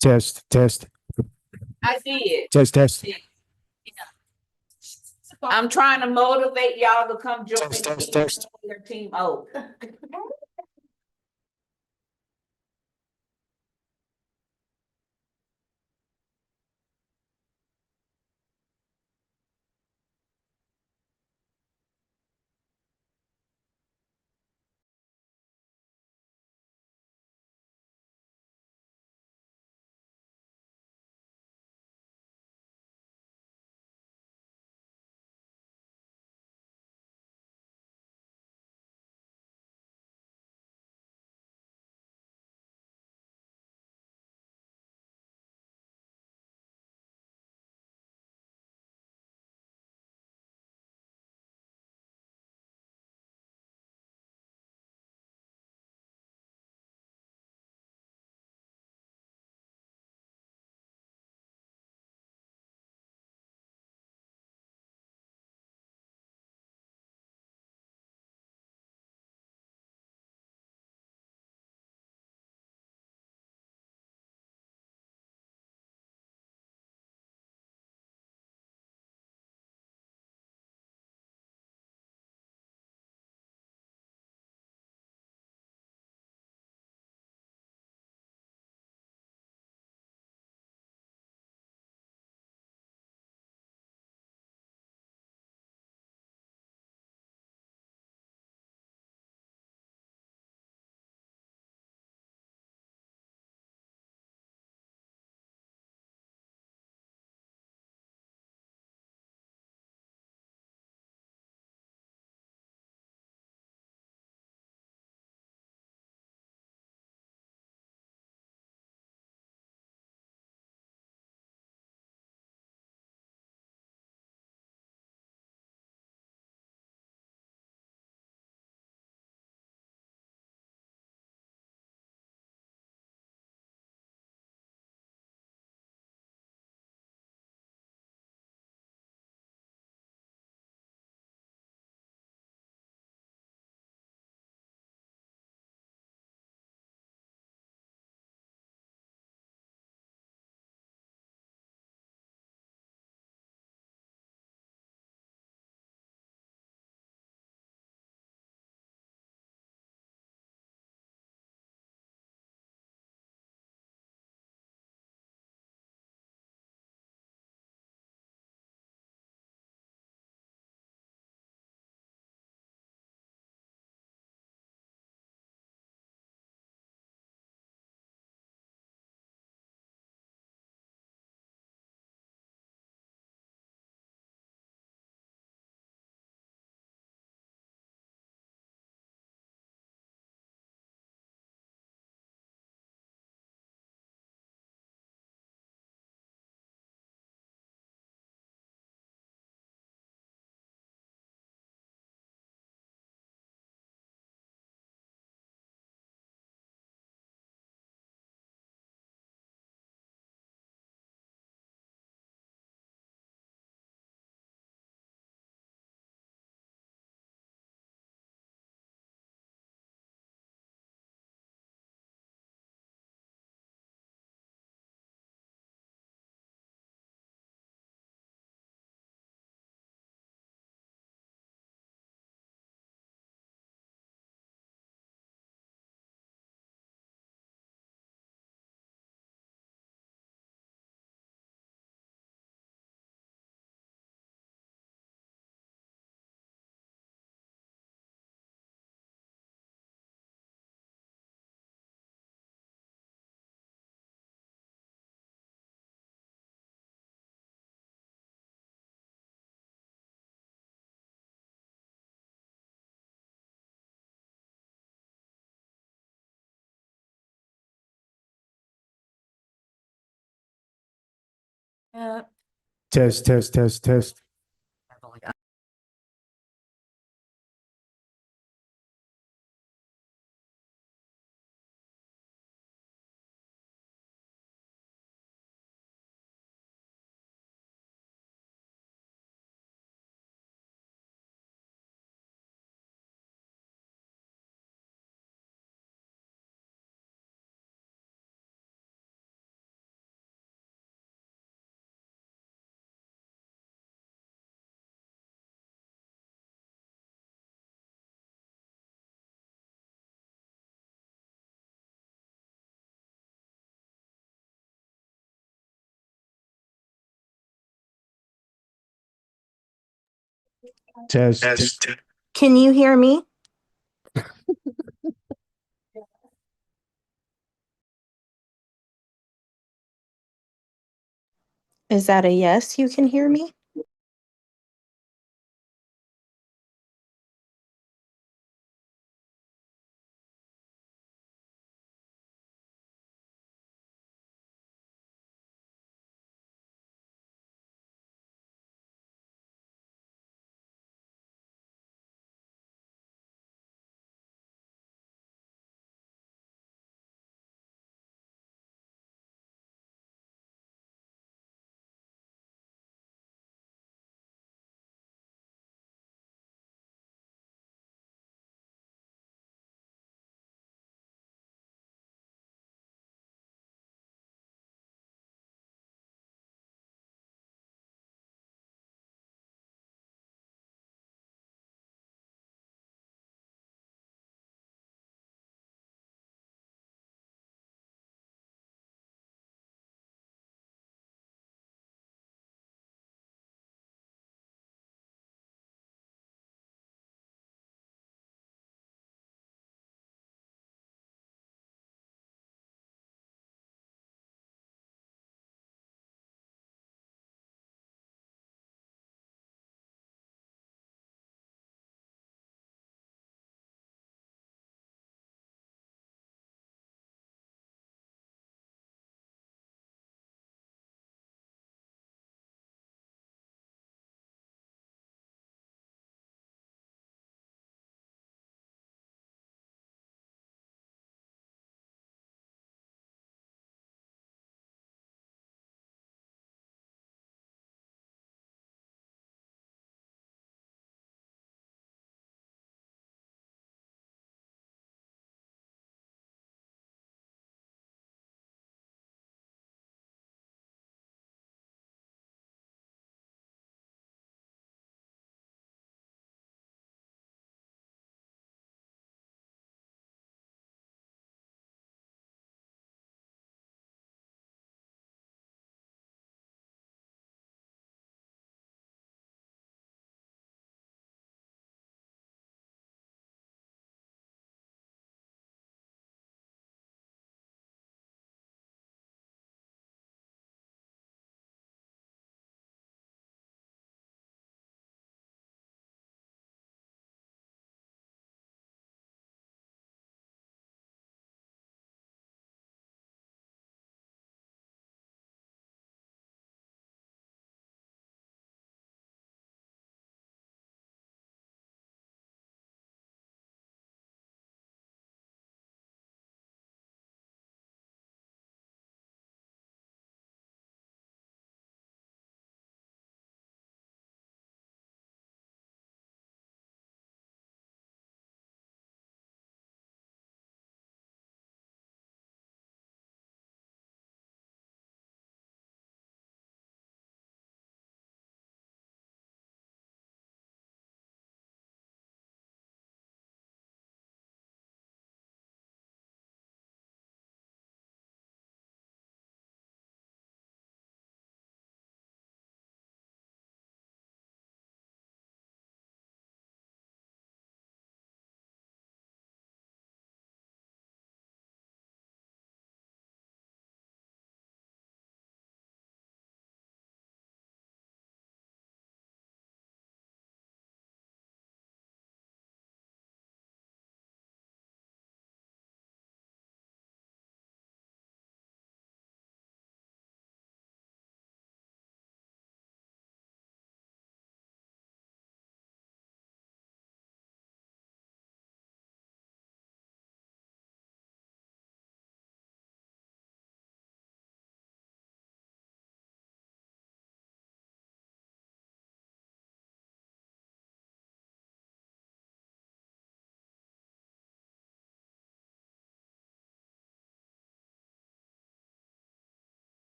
Test. I did. Test. I'm trying to motivate y'all to come join Test. your team. Oh. Test. Test. Can you hear me? Is that a yes? You can hear me?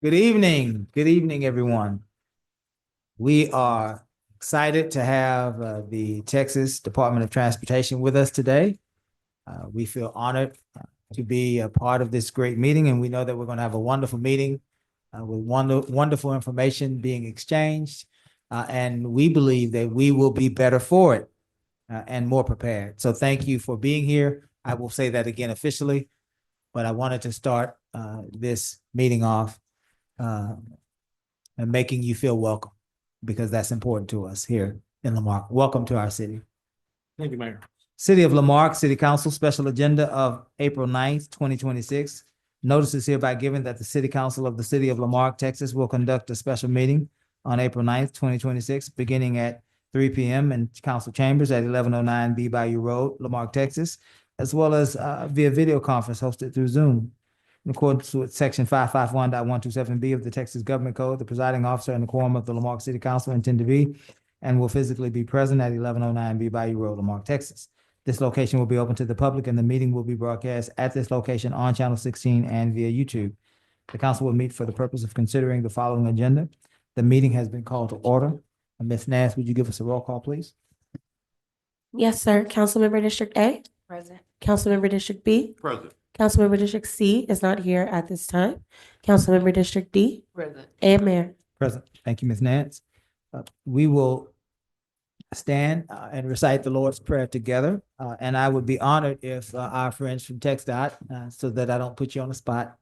Good evening, everyone. We are excited to have the Texas Department of Transportation with us today. We feel honored to be a part of this great meeting, and we know that we're going to have a wonderful meeting with wonderful information being exchanged, and we believe that we will be better for it and more prepared. So thank you for being here. I will say that again officially, but I wanted to start this meeting off and making you feel welcome, because that's important to us here in Lamarck. Welcome to our city. Thank you, Mayor. City of Lamarck City Council Special Agenda of April 9th, 2026. Notice is hereby given that the City Council of the City of Lamarck, Texas will conduct a special meeting on April 9th, 2026, beginning at 3 p.m. in council chambers at 1109 B Bayou Road, Lamarck, Texas, as well as via video conference hosted through Zoom. In accordance with section 551.127B of the Texas Government Code, the presiding officer and the quorum of the Lamarck City Council intend to be and will physically be present at 1109 B Bayou Road, Lamarck, Texas. This location will be open to the public, and the meeting will be broadcast at this location on Channel 16 and via YouTube. The council will meet for the purpose of considering the following agenda. The meeting has been called to order. Ms. Nance, would you give us a roll call, please? Yes, sir. Councilmember District A. Present. Councilmember District B. Present. Councilmember District C is not here at this time. Councilmember District D. Present. And Mayor. Present. Thank you, Ms. Nance. We will stand and recite the Lord's Prayer together. And I would be honored if our friends from TxDOT, so that I don't put you on the spot,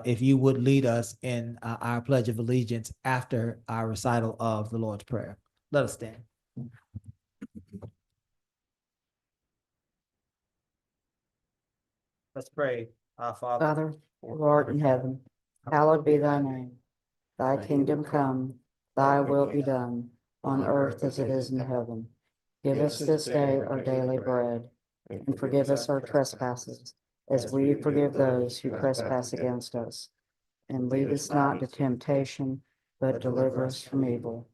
if you would lead us in our Pledge of Allegiance after our recital of the Lord's Prayer. Let us stand. Let's pray. Our Father, Father, who art in heaven, hallowed be thy name. Thy kingdom come, thy will be done, on earth as it is in heaven. Give us this day our daily bread, and forgive us our trespasses, as we forgive those who trespass against us. And lead us not into temptation, but deliver us from evil.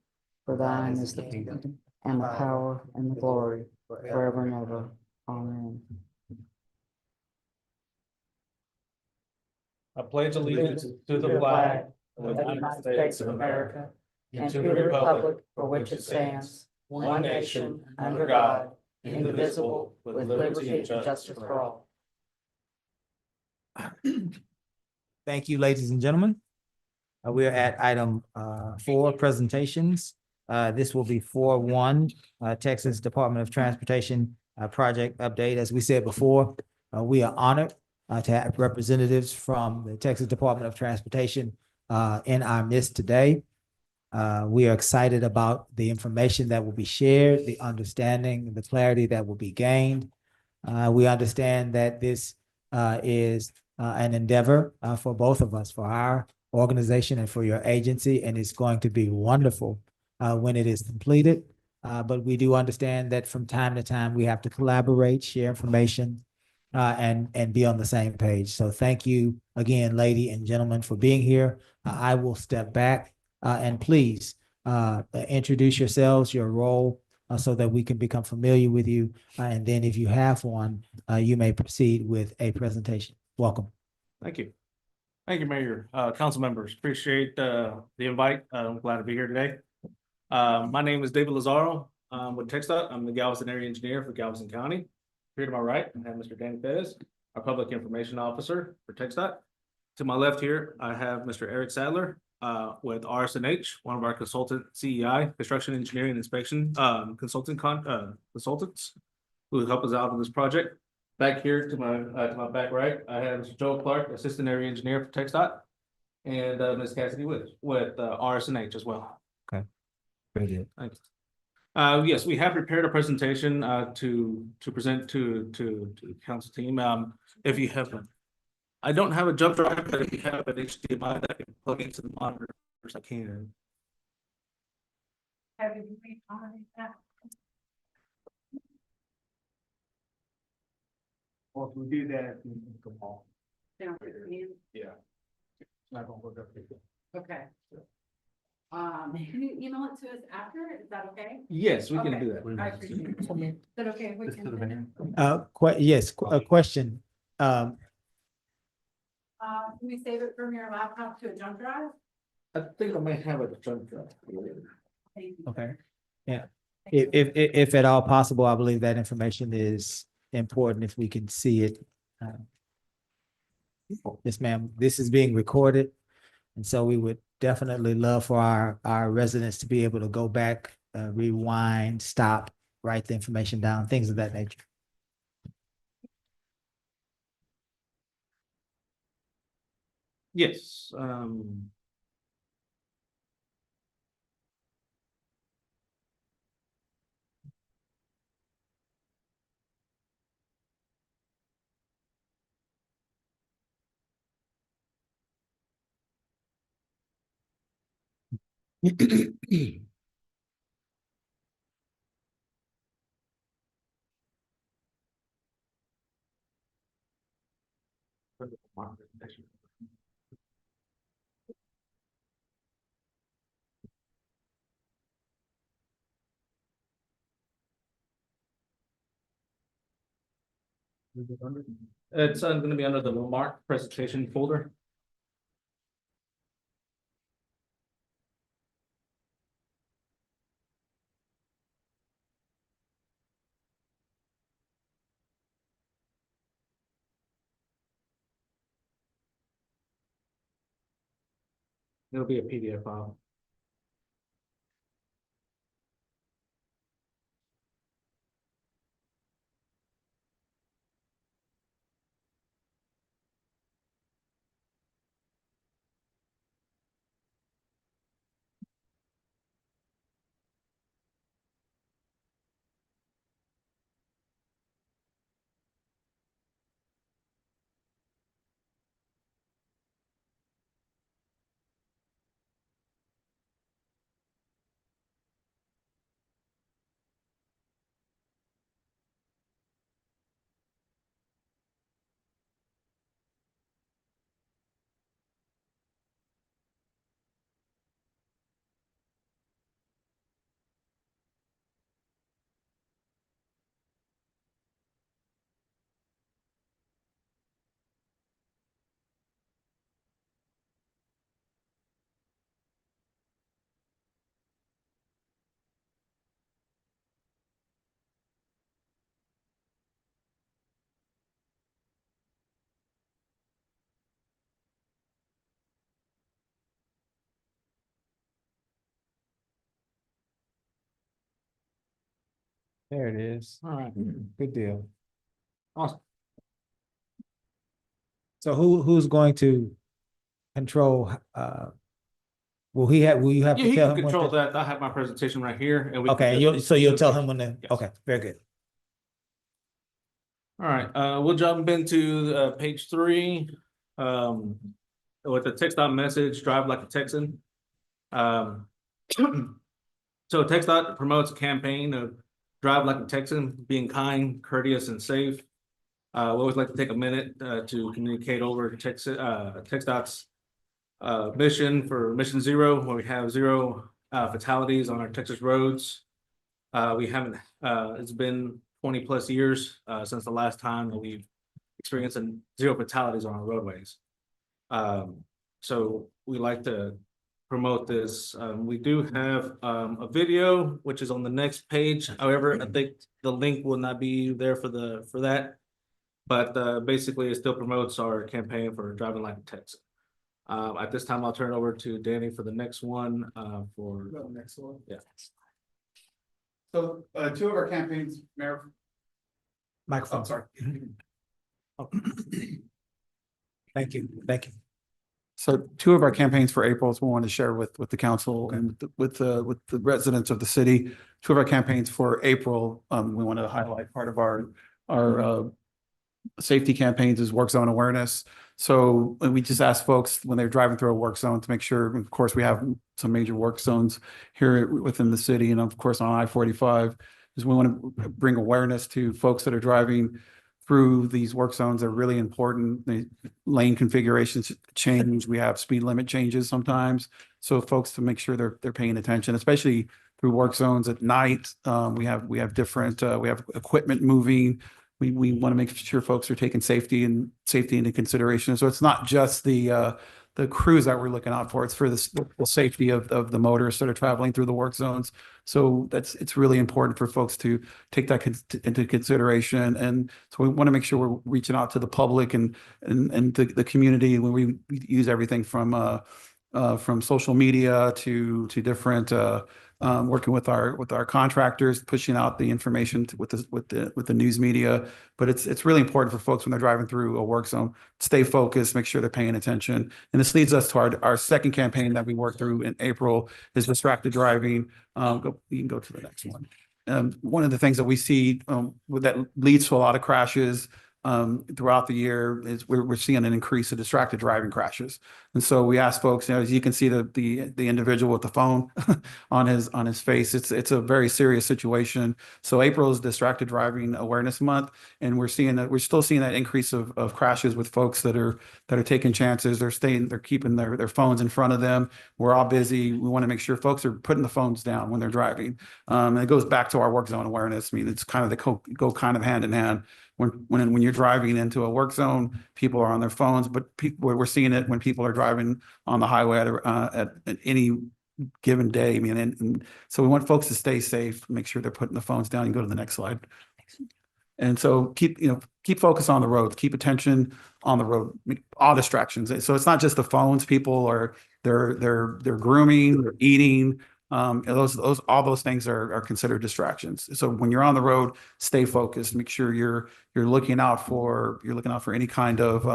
For thine is the kingdom, and the power, and the glory, forever and ever. Amen. I pledge allegiance to the flag of the United States of America and to the republic for which it stands, one nation, under God, indivisible, with liberty and justice for all. thank you, ladies and gentlemen. We are at item 4, presentations. This will be 4-1, Texas Department of Transportation project update. As we said before, we are honored to have representatives from the Texas Department of Transportation in our midst today. We are excited about the information that will be shared, the understanding, the clarity that will be gained. We understand that this is an endeavor for both of us, for our organization and for your agency, and it's going to be wonderful when it is completed. But we do understand that from time to time, we have to collaborate, share information, and be on the same page. So thank you again, lady and gentlemen, for being here. I will step back and please introduce yourselves, your role, so that we can become familiar with you. And then if you have one, you may proceed with a presentation. Welcome. Thank you. Thank you, Mayor. Council members, appreciate the invite. I'm glad to be here today. My name is David Lazaro. With TxDOT. I'm the Galveston area engineer for Galveston County. Here to my right, I have Mr. Danny Perez, our public information officer for TxDOT. To my left here, I have Mr. Eric Sadler with RS&H, one of our consultant CEI, construction engineering and inspection consultants who help us out on this project. Back here to my back right, I have Mr. Joe Clark, assistant area engineer for TxDOT, and Ms. Cassidy with RS&H as well. Very good. Thanks. Yes, we have prepared a presentation to present to the council team. If you have, I don't have a jump drive, but if you have an HDMI that can plug into the monitors, I can. Have you read on that? Well, if we do that, we can come on. Yeah. Not gonna work up here. Okay. Can you email it to us after? Is that okay? Yes, we can Okay. do that. I appreciate it. Is that okay? if we can- Yes, a question. Can we save it from your laptop to a jump drive? I think I might have a jump drive. Thank you. Okay, yeah. If at all possible, I believe that information is important if we can see it. Yes, ma'am, this is being recorded. And so we would definitely love for our residents to be able to go back, rewind, stop, write the information down, things of that nature. Yes, it's gonna be under the Marque presentation folder. It'll be a PDF file. There it is. All right, Good deal. awesome. So who's going to control, will you have Yeah, to he tell can him? what control the- that. I have my presentation right here and we. Okay, and you'll tell him when to, Yes. okay, very good. All right, we'll jump into page 3. With the TxDOT message, drive like a Texan. Um, so TxDOT promotes a campaign of drive like a Texan, being kind, courteous, and safe. We always like to take a minute to communicate over TxDOT's mission for Mission Zero, where we have 0 fatalities on our Texas roads. We haven't, it's been 20+ years since the last time that we've experienced 0 fatalities on our roadways. So we like to promote this. We do have a video, which is on the next page. However, I think the link will not be there for that. But basically, it still promotes our campaign for driving like a Texan. At this time, I'll turn it over to Danny for the next one. Next one. Yeah. So, 2 of our campaigns, Mayor, Microphone. I'm sorry. Thank you, thank you. So 2 of our campaigns for April we want to share with the council and with the residents of the city. 2 of our campaigns for April, we want to highlight part of our safety campaigns is work zone awareness. So we just ask folks when they're driving through a work zone to make sure, of course, we have some major work zones here within the city and of course on I-45, is we want to bring awareness to folks that are driving through these work zones. Are really important. The lane configurations change. We have speed limit changes sometimes. So folks to make sure they're paying attention, especially through work zones at night. We have different, we have equipment moving. we want to make sure folks are taking safety into consideration. So it's not just the crews that we're looking out for. It's for the safety of the motorists that are traveling through the work zones. So it's really important for folks to take that into consideration. And so we want to make sure we're reaching out to the public and the community when we use everything from social media to different working with our contractors, pushing out the information with the news media. But it's really important for folks when they're driving through a work zone, stay focused, make sure they're paying attention. And this leads us to our second campaign that we worked through in April is distracted driving. You can go to the next one. One of the things that we see that leads to a lot of crashes throughout the year is we're seeing an increase of distracted driving crashes. And so we ask folks, as you can see the individual with the phone on his face, it's a very serious situation. So April is Distracted Driving Awareness Month, and we're still seeing that increase of crashes with folks that are taking chances. They're keeping their phones in front of them. We're all busy. We want to make sure folks are putting the phones down when they're driving. And it goes back to our work zone awareness. I mean, it's kind of go kind of hand in hand. When you're driving into a work zone, people are on their phones, but we're seeing it when people are driving on the highway at any given day. I mean, and so we want folks to stay safe, make sure they're putting the phones down. You can go to the next slide. And so keep focus on the road, keep attention on the road, all distractions. So it's not just the phones. People are they're grooming, they're eating. All those things are considered distractions. So when you're on the road, stay focused. Make sure you're looking out for any kind of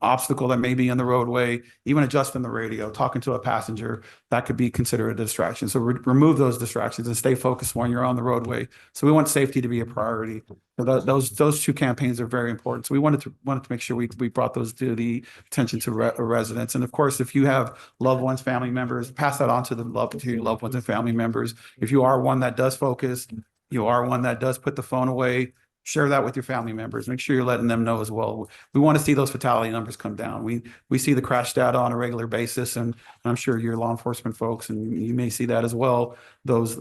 obstacle that may be in the roadway. Even adjusting the radio, talking to a passenger, that could be considered a distraction. So remove those distractions and stay focused when you're on the roadway. So we want safety to be a priority. So those two campaigns are very important. So we wanted to make sure we brought those to the attention to residents. And of course, if you have loved ones, family members, pass that on to your loved ones and family members. If you are one that does focus, you are one that does put the phone away, share that with your family members. Make sure you're letting them know as well. We want to see those fatality numbers come down. We see the crash data on a regular basis, and I'm sure your law enforcement folks, and you may see that as well. Those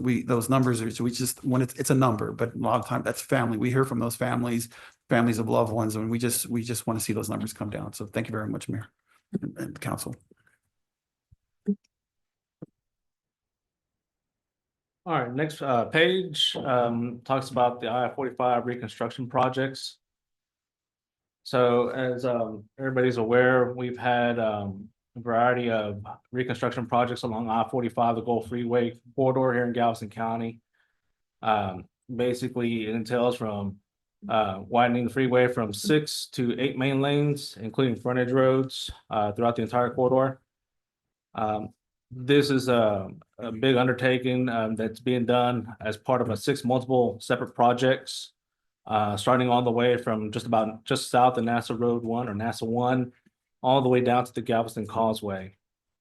numbers are, so we just when it's a number, but a lot of time that's family. We hear from those families of loved ones, and we just want to see those numbers come down. So thank you very much, Mayor and Council. All right, next page talks about the I-45 reconstruction projects. So as everybody's aware, we've had a variety of reconstruction projects along I-45, the Gulf Freeway corridor here in Galveston County. Basically, it entails from widening the freeway from 6 to 8 main lanes, including frontage roads throughout the entire corridor. This is a big undertaking that's being done as part of multiple separate projects, starting all the way from just south of NASA Road 1 or NASA 1, all the way down to the Galveston Causeway.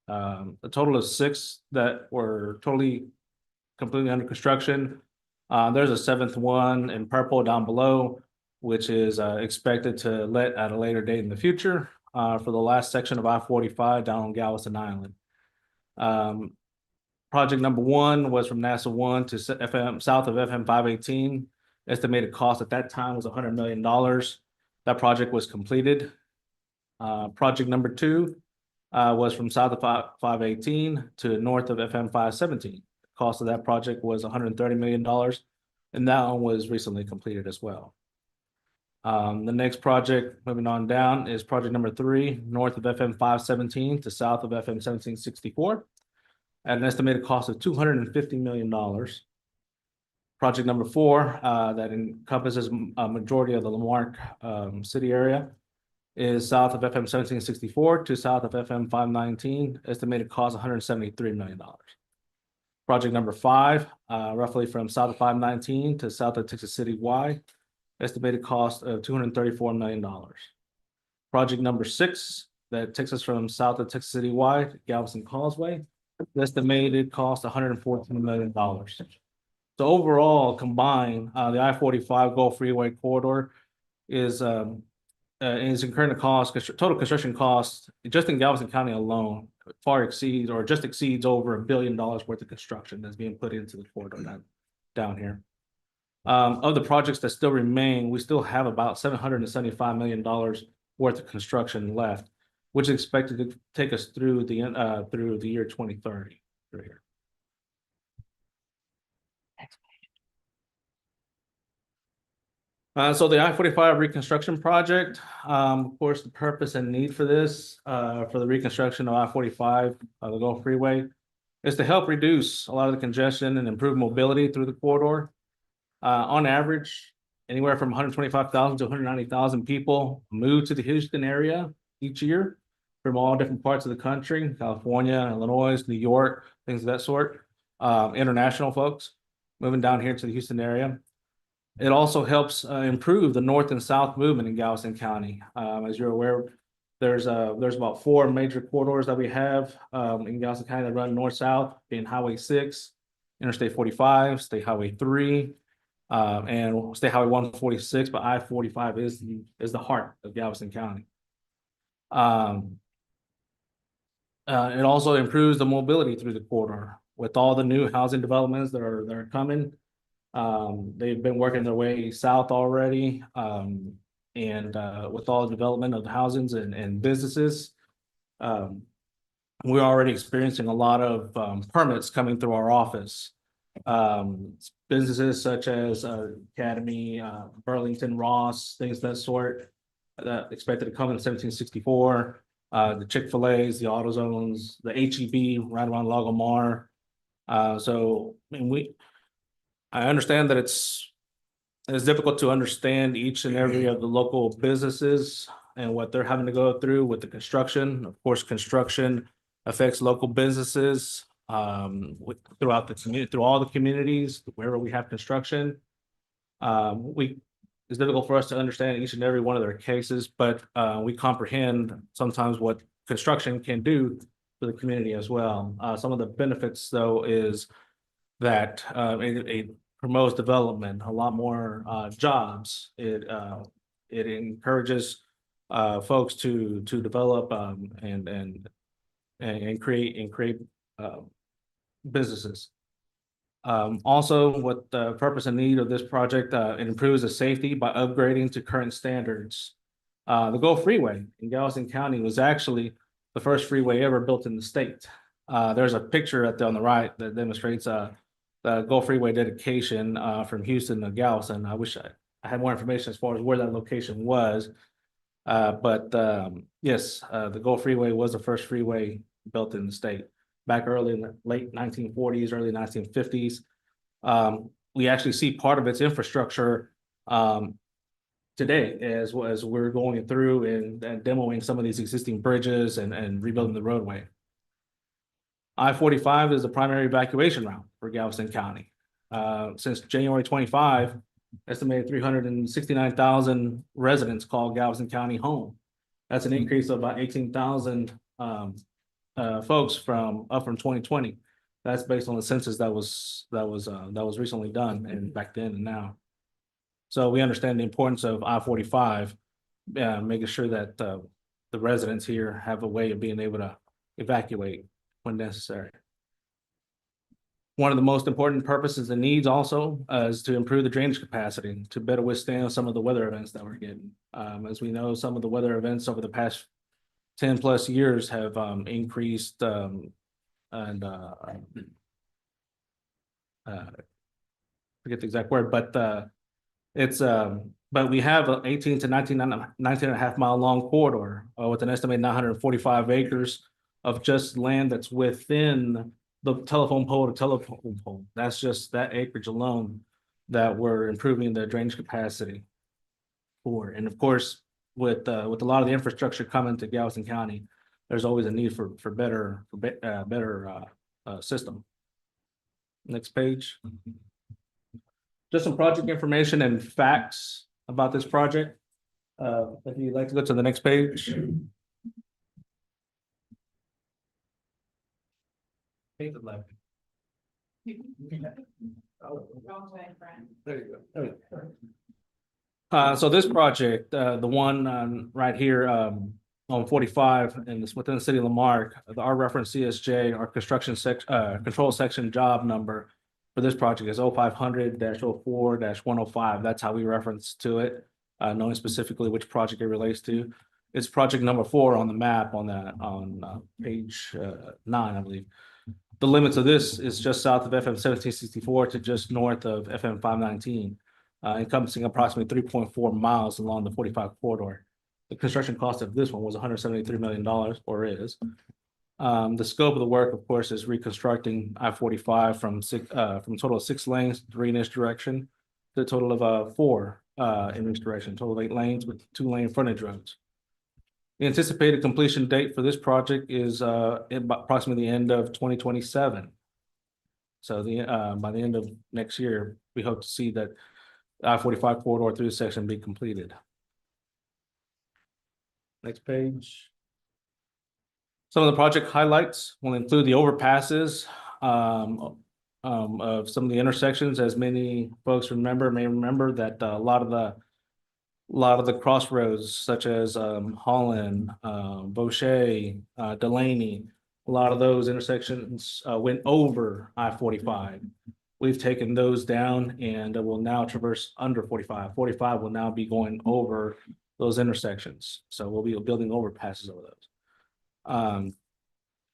A total of 6 that were completely under construction. There's a 7th one in purple down below, which is expected to let at a later date in the future for the last section of I-45 down on Galveston Island. Project number 1 was from NASA 1 to south of FM 518. Estimated cost at that time was $100 million. That project was completed. Project number 2 was from south of 518 to north of FM 517. Cost of that project was $130 million, and that one was recently completed as well. The next project, moving on down, is project number 3, north of FM 517 to south of FM 1764, at an estimated cost of $250 million. Project number 4, that encompasses a majority of the Marque city area, is south of FM 1764 to south of FM 519, estimated cost $173 million. Project number 5, roughly from south of 519 to south of Texas City Y, estimated cost of $234 million. Project number 6, that takes us from south of Texas City Y to Galveston Causeway, estimated cost $114 million. So overall, combined, the I-45 Gulf Freeway corridor is incurring a total construction cost just in Galveston County alone far exceeds or just exceeds over $1 billion worth of construction that's being put into the corridor down here. Of the projects that still remain, we still have about $775 million worth of construction left, which is expected to take us through the year 2030. Through here. So the I-45 reconstruction project, of course, the purpose and need for this, for the reconstruction of I-45, the Gulf Freeway, is to help reduce a lot of the congestion and improve mobility through the corridor. On average, anywhere from 125,000 to 190,000 people move to the Houston area each year from all different parts of the country, California, Illinois, New York, things of that sort. International folks moving down here to the Houston area. It also helps improve the north and south movement in Galveston County. As you're aware, there's about 4 major corridors that we have in Galveston County that run north-south, being Highway 6, Interstate 45, State Highway 3, and State Highway 146, but I-45 is the heart of Galveston County. It also improves the mobility through the corridor with all the new housing developments that are coming. They've been working their way south already, and with all the development of the housings and businesses, we're already experiencing a lot of permits coming through our office. Businesses such as Academy, Burlington, Ross, things of that sort, expected to come in 1764. The Chick-fil-A's, the AutoZones, the HEB right around Lagomar. So I mean, I understand that it's difficult to understand each and every of the local businesses and what they're having to go through with the construction. Of course, construction affects local businesses throughout the community, through all the communities wherever we have construction. It's difficult for us to understand each and every one of their cases, but we comprehend sometimes what construction can do for the community as well. Some of the benefits, though, is that it promotes development, a lot more jobs. It encourages folks to develop and create businesses. Also, what the purpose and need of this project, it improves the safety by upgrading to current standards. The Gulf Freeway in Galveston County was actually the first freeway ever built in the state. There's a picture on the right that demonstrates the Gulf Freeway dedication from Houston to Galveston. I wish I had more information as far as where that location was. But yes, the Gulf Freeway was the first freeway built in the state back early in the late 1940s, early 1950s. We actually see part of its infrastructure today as we're going through and demoing some of these existing bridges and rebuilding the roadway. I-45 is the primary evacuation route for Galveston County. Since January 25, estimated 369,000 residents call Galveston County home. That's an increase of about 18,000 folks up from 2020. That's based on the census that was recently done, and back then and now. So we understand the importance of I-45, making sure that the residents here have a way of being able to evacuate when necessary. One of the most important purposes and needs also is to improve the drainage capacity to better withstand some of the weather events that we're getting. As we know, some of the weather events over the past 10 plus years have increased forget the exact word, but but we have an 18 to 19 and a half mile long corridor with an estimated 945 acres of just land that's within the telephone pole to telephone pole. That's just that acreage alone that we're improving the drainage capacity for. And of course, with a lot of the infrastructure coming to Galveston County, there's always a need for better system. Next page. Just some project information and facts about this project. If you'd like to go to the next page. Page 11. There you go. So this project, the one right here on 45, and it's within the city of Marque, our reference CSJ, our construction control section job number for this project is 0500-04-105. That's how we reference to it, knowing specifically which project it relates to. It's project number 4 on the map on page 9, I believe. The limits of this is just south of FM 1764 to just north of FM 519, encompassing approximately 3.4 miles along the 45 corridor. The construction cost of this one was $173 million, or is. The scope of the work, of course, is reconstructing I-45 from a total of 6 lanes, 3 in each direction, to a total of 4 in each direction, total of 8 lanes with 2-lane frontage roads. The anticipated completion date for this project is approximately the end of 2027. So by the end of next year, we hope to see that I-45 corridor through this section be completed. Next page. Some of the project highlights will include the overpasses of some of the intersections. As many folks may remember that a lot of the crossroads, such as Holland, Boucher, Delaney, a lot of those intersections went over I-45. We've taken those down and will now traverse under 45. 45 will now be going over those intersections. So we'll be building overpasses over those.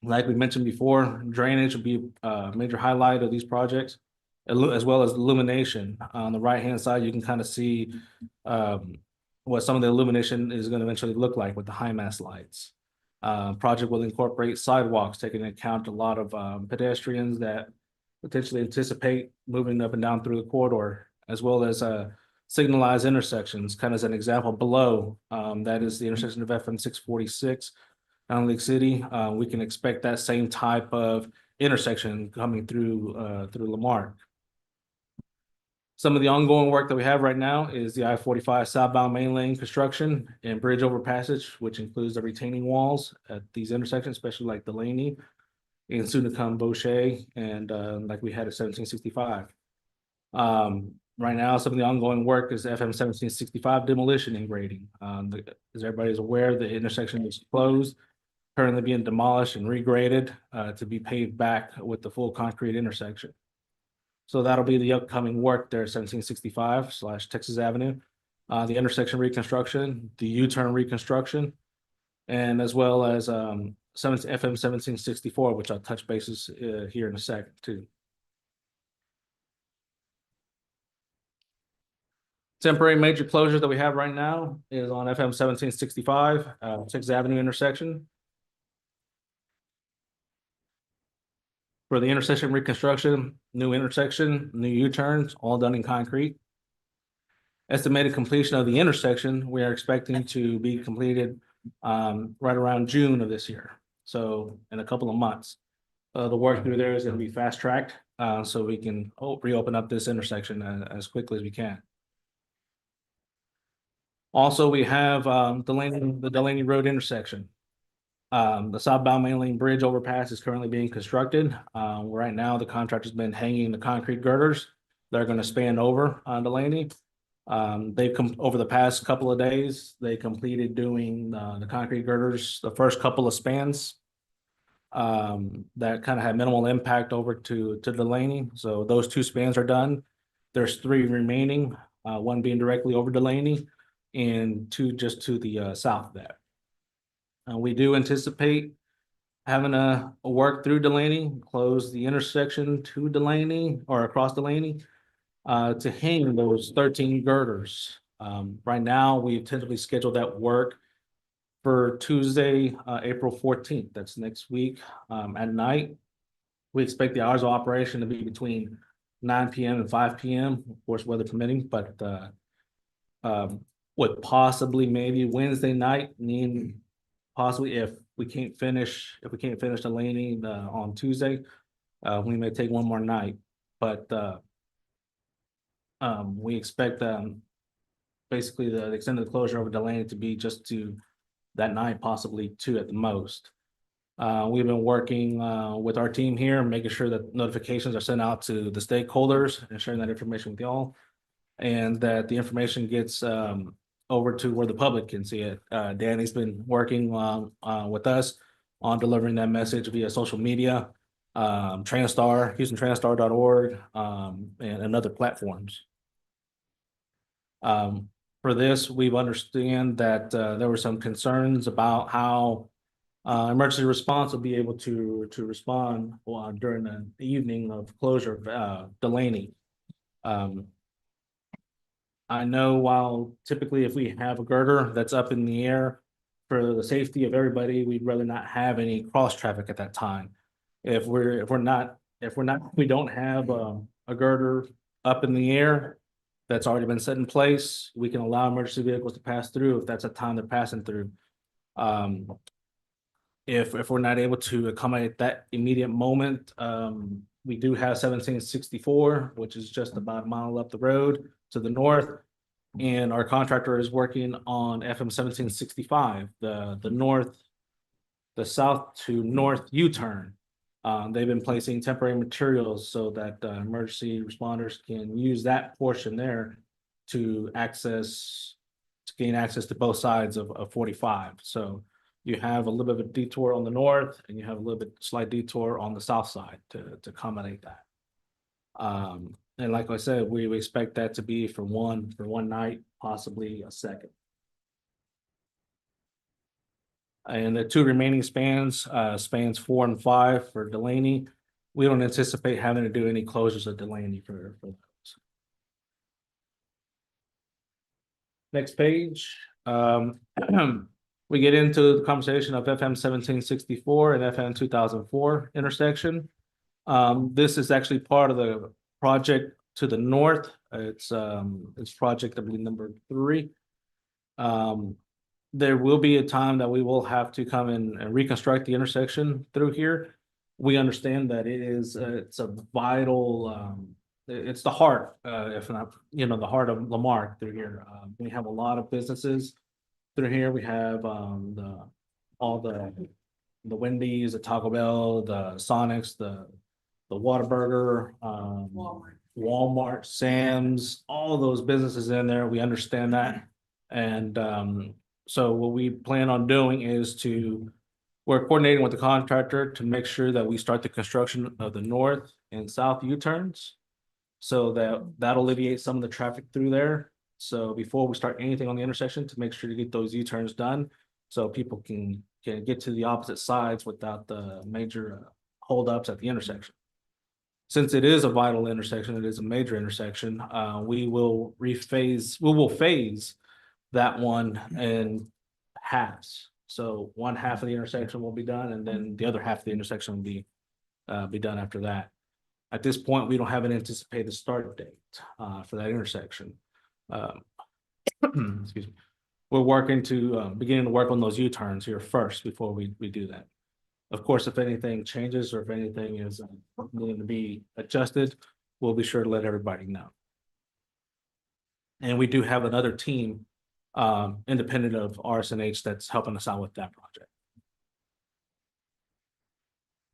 Like we mentioned before, drainage will be a major highlight of these projects, as well as illumination. On the right-hand side, you can kind of see what some of the illumination is going to eventually look like with the high mast lights. Project will incorporate sidewalks, taking into account a lot of pedestrians that potentially anticipate moving up and down through the corridor, as well as signalized intersections. Kind of as an example below, that is the intersection of FM 646. Down Lake City, we can expect that same type of intersection coming through Lamarque. Some of the ongoing work that we have right now is the I-45 southbound main lane construction and bridge overpassage, which includes the retaining walls at these intersections, especially like Delaney and soon to come Boucher and like we had at 1765. Right now, some of the ongoing work is FM 1765 demolition and grading. As everybody is aware, the intersection is closed, currently being demolished and regraded to be paved back with the full concrete intersection. So that'll be the upcoming work there at 1765 / Texas Avenue, the intersection reconstruction, the U-turn reconstruction, and as well as FM 1764, which I'll touch bases here in a second too. Temporary major closures that we have right now is on FM 1765, Texas Avenue intersection. For the intersection reconstruction, new intersection, new U-turns, all done in concrete. Estimated completion of the intersection, we are expecting to be completed right around June of this year. So in a couple of months. The work through there is going to be fast-tracked so we can reopen up this intersection as quickly as we can. Also, we have the Delaney Road intersection. The southbound main lane bridge overpass is currently being constructed. Right now, the contractor's been hanging the concrete girders. They're going to span over on Delaney. They've come over the past couple of days. They completed doing the concrete girders, the first couple of spans that kind of had minimal impact over to Delaney. So those 2 spans are done. There's 3 remaining, one being directly over Delaney and 2 just to the south of that. We do anticipate having a work through Delaney, close the intersection to Delaney or across Delaney to hang those 13 girders. Right now, we tentatively scheduled that work for Tuesday, April 14th. That's next week at night. We expect the hours of operation to be between 9 p.m. and 5 p.m., of course, weather permitting, but would possibly maybe Wednesday night mean possibly if we can't finish Delaney on Tuesday, we may take one more night. But we expect basically the extended closure over Delaney to be just to that night, possibly 2 at the most. We've been working with our team here, making sure that notifications are sent out to the stakeholders and sharing that information with y'all, and that the information gets over to where the public can see it. Danny's been working with us on delivering that message via social media TransStar, HoustonTransStar.org, and other platforms. For this, we've understand that there were some concerns about how emergency response will be able to respond during the evening of closure of Delaney. I know while typically if we have a girder that's up in the air for the safety of everybody, we'd rather not have any cross traffic at that time. If we don't have a girder up in the air that's already been set in place, we can allow emergency vehicles to pass through if that's a time they're passing through. If we're not able to accommodate that immediate moment, we do have 1764, which is just about a mile up the road to the north. And our contractor is working on FM 1765, the south to north U-turn. They've been placing temporary materials so that emergency responders can use that portion there to gain access to both sides of 45. So you have a little bit of a detour on the north and you have a little bit slight detour on the south side to accommodate that. And like I said, we expect that to be for one night, possibly a second. And the two remaining spans 4 and 5 for Delaney, we don't anticipate having to do any closures of Delaney for those. Next page. We get into the conversation of FM 1764 and FM 2004 intersection. This is actually part of the project to the north. It's project, I believe, number 3. There will be a time that we will have to come in and reconstruct the intersection through here. We understand that it's a vital, it's the heart, if not, the heart of Lamarque through here. We have a lot of businesses through here. We have all the Wendy's, the Taco Bell, the Sonics, the Whataburger, Walmart, Sam's, all of those businesses in there. We understand that. And so what we plan on doing is we're coordinating with the contractor to make sure that we start the construction of the north and south U-turns so that alleviates some of the traffic through there. So before we start anything on the intersection, to make sure to get those U-turns done so people can get to the opposite sides without the major holdups at the intersection. Since it is a vital intersection, it is a major intersection, we will phase that one in halves. So one half of the intersection will be done, and then the other half of the intersection will be done after that. At this point, we don't have an anticipated start date for that intersection. Excuse me. We're working to beginning to work on those U-turns here first before we do that. Of course, if anything changes or if anything is needing to be adjusted, we'll be sure to let everybody know. And we do have another team independent of RSNH that's helping us out with that project.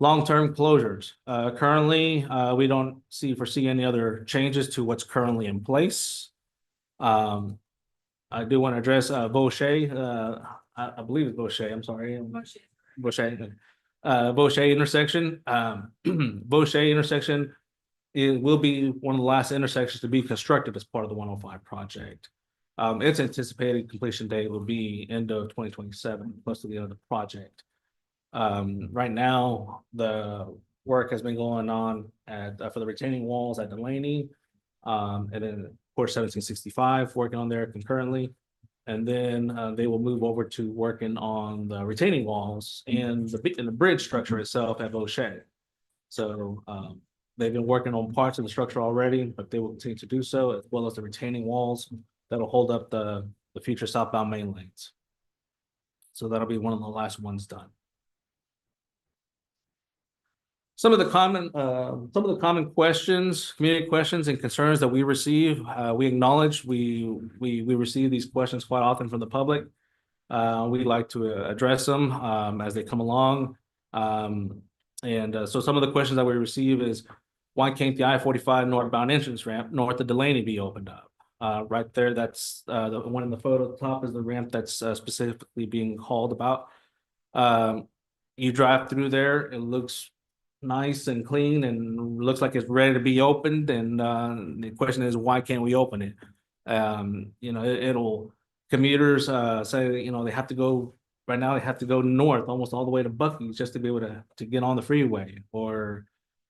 Long-term closures. Currently, we don't foresee any other changes to what's currently in place. I do want to address Beauchet. I believe it's Beauchet. I'm sorry. Beauchet. Beauchet intersection. Beauchet intersection will be one of the last intersections to be constructed as part of the 105 project. Its anticipated completion date will be end of 2027, close to the end of the project. Right now, the work has been going on for the retaining walls at Delaney, and then of course 1765 working on there concurrently, and then they will move over to working on the retaining walls and the bridge structure itself at Beauchet. So they've been working on parts of the structure already, but they will continue to do so, as well as the retaining walls that'll hold up the future southbound main lanes. So that'll be one of the last ones done. Some of the common questions, community questions and concerns that we receive, we acknowledge we receive these questions quite often from the public. We like to address them as they come along. So some of the questions that we receive is, why can't the I-45 northbound entrance ramp north of Delaney be opened up? Right there, that's the one in the photo at the top is the ramp that's specifically being called about. You drive through there, it looks nice and clean and looks like it's ready to be opened. And the question is, why can't we open it? You know, it'll commuters say, you know, they have to go right now. They have to go north, almost all the way to Bucky's, just to be able to get on the freeway, or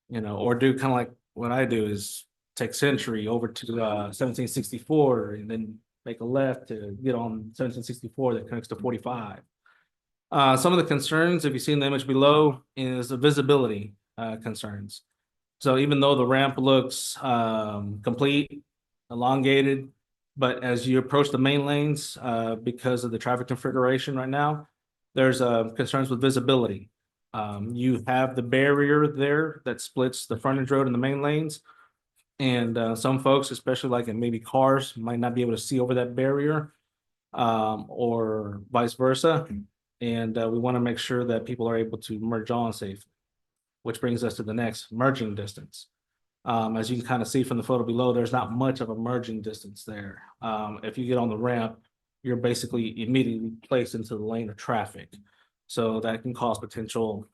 you know, or do kind of like what I do is take Century over to 1764 and then make a left to get on 1764 that connects to 45. Some of the concerns, if you see in the image below, is the visibility concerns. So even though the ramp looks complete, elongated, but as you approach the main lanes, because of the traffic configuration right now, there's concerns with visibility. You have the barrier there that splits the frontage road and the main lanes. And some folks, especially like in maybe cars, might not be able to see over that barrier, or vice versa. And we want to make sure that people are able to merge on safely, which brings us to the next merging distance. As you can kind of see from the photo below, there's not much of a merging distance there. If you get on the ramp, you're basically immediately placed into the lane of traffic. So that can cause potential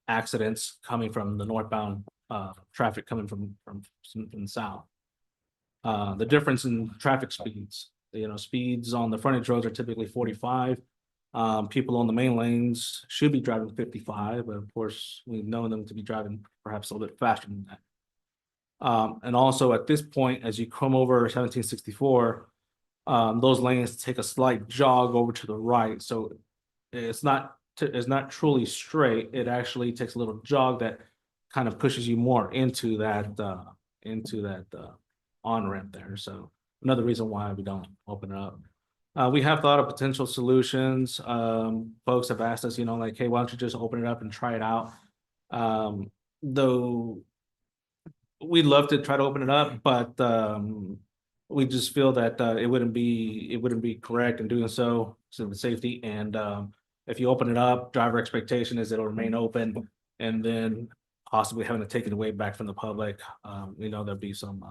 accidents coming from the northbound traffic coming from the south. The difference in traffic speeds, you know, speeds on the frontage roads are typically 45. People on the main lanes should be driving 55, but of course, we've known them to be driving perhaps a little bit faster than that. And also at this point, as you come over 1764, those lanes take a slight jog over to the right. So it's not truly straight. It actually takes a little jog that kind of pushes you more into that on-ramp there. So another reason why we don't open it up. We have thought of potential solutions. Folks have asked us, you know, like, hey, why don't you just open it up and try it out? Though we'd love to try to open it up, but we just feel that it wouldn't be correct in doing so the safety. And if you open it up, driver expectation is it'll remain open, and then possibly having to take it away back from the public. We know there'll be some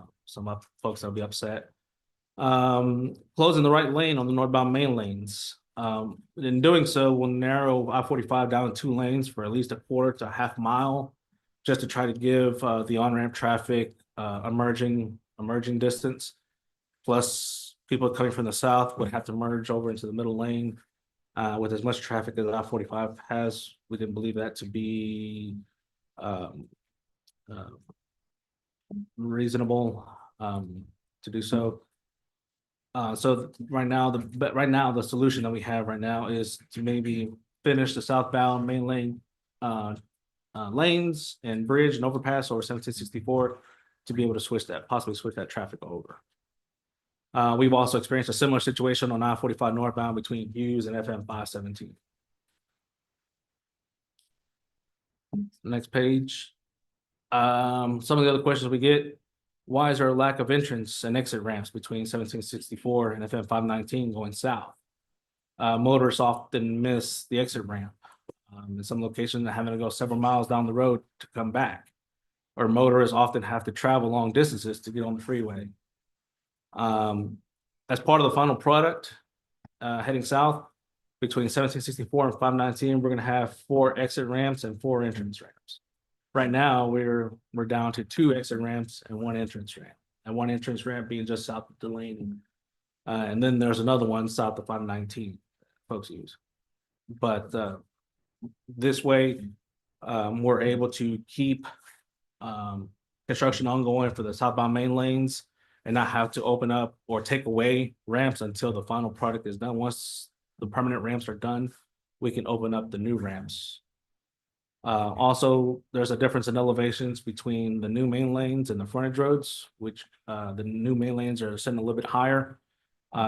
folks that'll be upset. Closing the right lane on the northbound main lanes. In doing so, we'll narrow I-45 down 2 lanes for at least a quarter to a half mile, just to try to give the on-ramp traffic emerging distance. Plus, people coming from the south would have to merge over into the middle lane. With as much traffic as I-45 has, we didn't believe that to be reasonable to do so. So right now, the solution that we have right now is to maybe finish the southbound main lane lanes and bridge and overpass over 1764 to be able to possibly switch that traffic over. We've also experienced a similar situation on I-45 northbound between Hughes and FM 517. Next page. Some of the other questions we get: why is there a lack of entrance and exit ramps between 1764 and FM 519 going south? Motorists often miss the exit ramp. In some locations, they're having to go several miles down the road to come back, or motorists often have to travel long distances to get on the freeway. As part of the final product, heading south between 1764 and 519, we're going to have 4 exit ramps and 4 entrance ramps. Right now, we're down to 2 exit ramps and 1 entrance ramp, and 1 entrance ramp being just south of Delaney. And then there's another one south of 519 folks use. But this way, we're able to keep construction ongoing for the southbound main lanes and not have to open up or take away ramps until the final product is done. Once the permanent ramps are done, we can open up the new ramps. Also, there's a difference in elevations between the new main lanes and the frontage roads, which the new main lanes are sitting a little bit higher.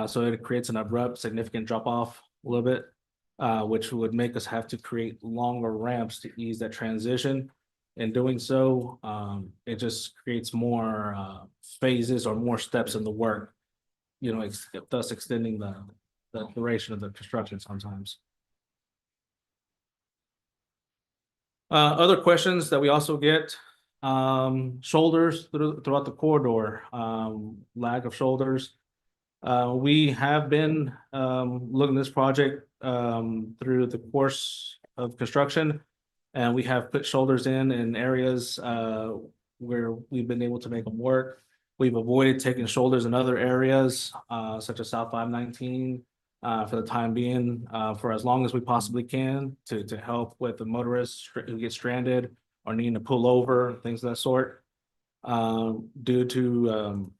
So it creates an abrupt, significant drop off a little bit, which would make us have to create longer ramps to ease that transition. In doing so, it just creates more phases or more steps in the work, you know, thus extending the duration of the construction sometimes. Other questions that we also get: shoulders throughout the corridor, lack of shoulders. We have been looking at this project through the course of construction. And we have put shoulders in areas where we've been able to make them work. We've avoided taking shoulders in other areas such as South 519 for the time being, for as long as we possibly can to help with the motorists who get stranded or needing to pull over, things of that sort. Due to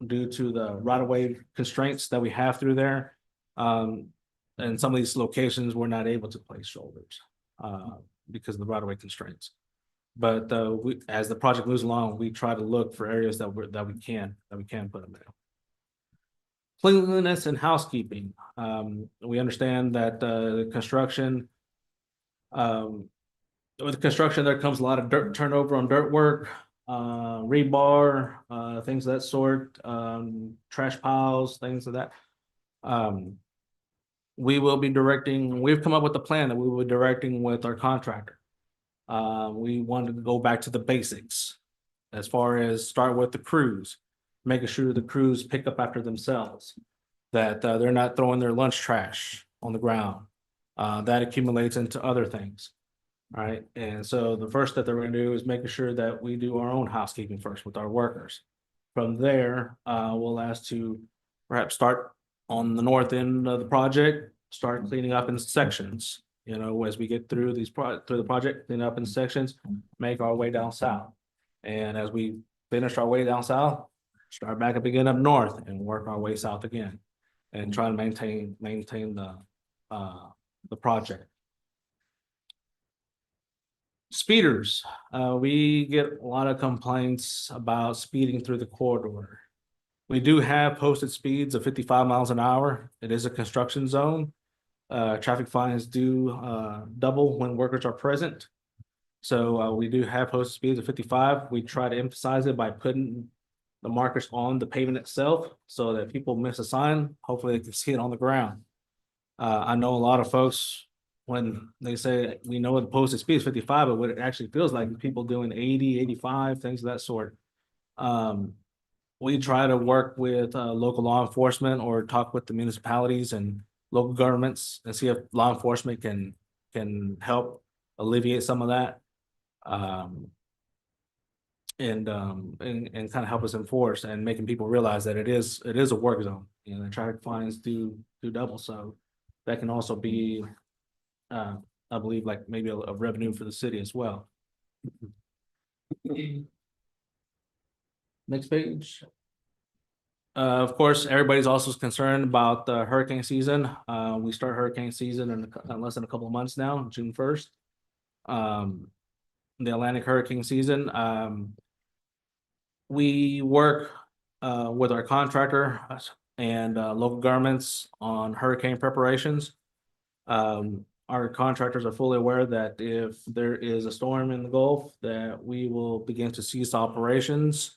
the right-of-way constraints that we have through there. And some of these locations, we're not able to place shoulders because of the right-of-way constraints. But as the project moves along, we try to look for areas that we can put them there. Cleanliness and housekeeping. We understand that the construction, with construction, there comes a lot of dirt turnover on dirt work, rebar, things of that sort, trash piles, things of that. We will be directing, we've come up with a plan that we will be directing with our contractor. We wanted to go back to the basics as far as start with the crews, making sure the crews pick up after themselves, that they're not throwing their lunch trash on the ground. That accumulates into other things. All right, and so the first step that we're gonna do is making sure that we do our own housekeeping first with our workers. From there, we'll ask to perhaps start on the north end of the project, start cleaning up in sections. You know, as we get through through the project, clean up in sections, make our way down south. And as we finish our way down south, start back up again up north and work our way south again. And try to maintain the project. Speeders, we get a lot of complaints about speeding through the corridor. We do have posted speeds of 55 miles an hour. It is a construction zone. Traffic fines do double when workers are present. So we do have posted speeds of 55. We try to emphasize it by putting the markers on the pavement itself so that people miss a sign. Hopefully they can see it on the ground. I know a lot of folks, when they say we know the posted speed is 55, but what it actually feels like is people doing 80, 85, things of that sort. We try to work with local law enforcement or talk with the municipalities and local governments and see if law enforcement can help alleviate some of that. And kind of help us enforce and making people realize that it is a work zone. You know, the traffic fines do double, so that can also be I believe like maybe a revenue for the city as well. Next page. Of course, everybody's also concerned about the hurricane season. We start hurricane season in less than a couple of months now, June 1st. The Atlantic hurricane season. We work with our contractor and local governments on hurricane preparations. Our contractors are fully aware that if there is a storm in the Gulf, that we will begin to cease operations.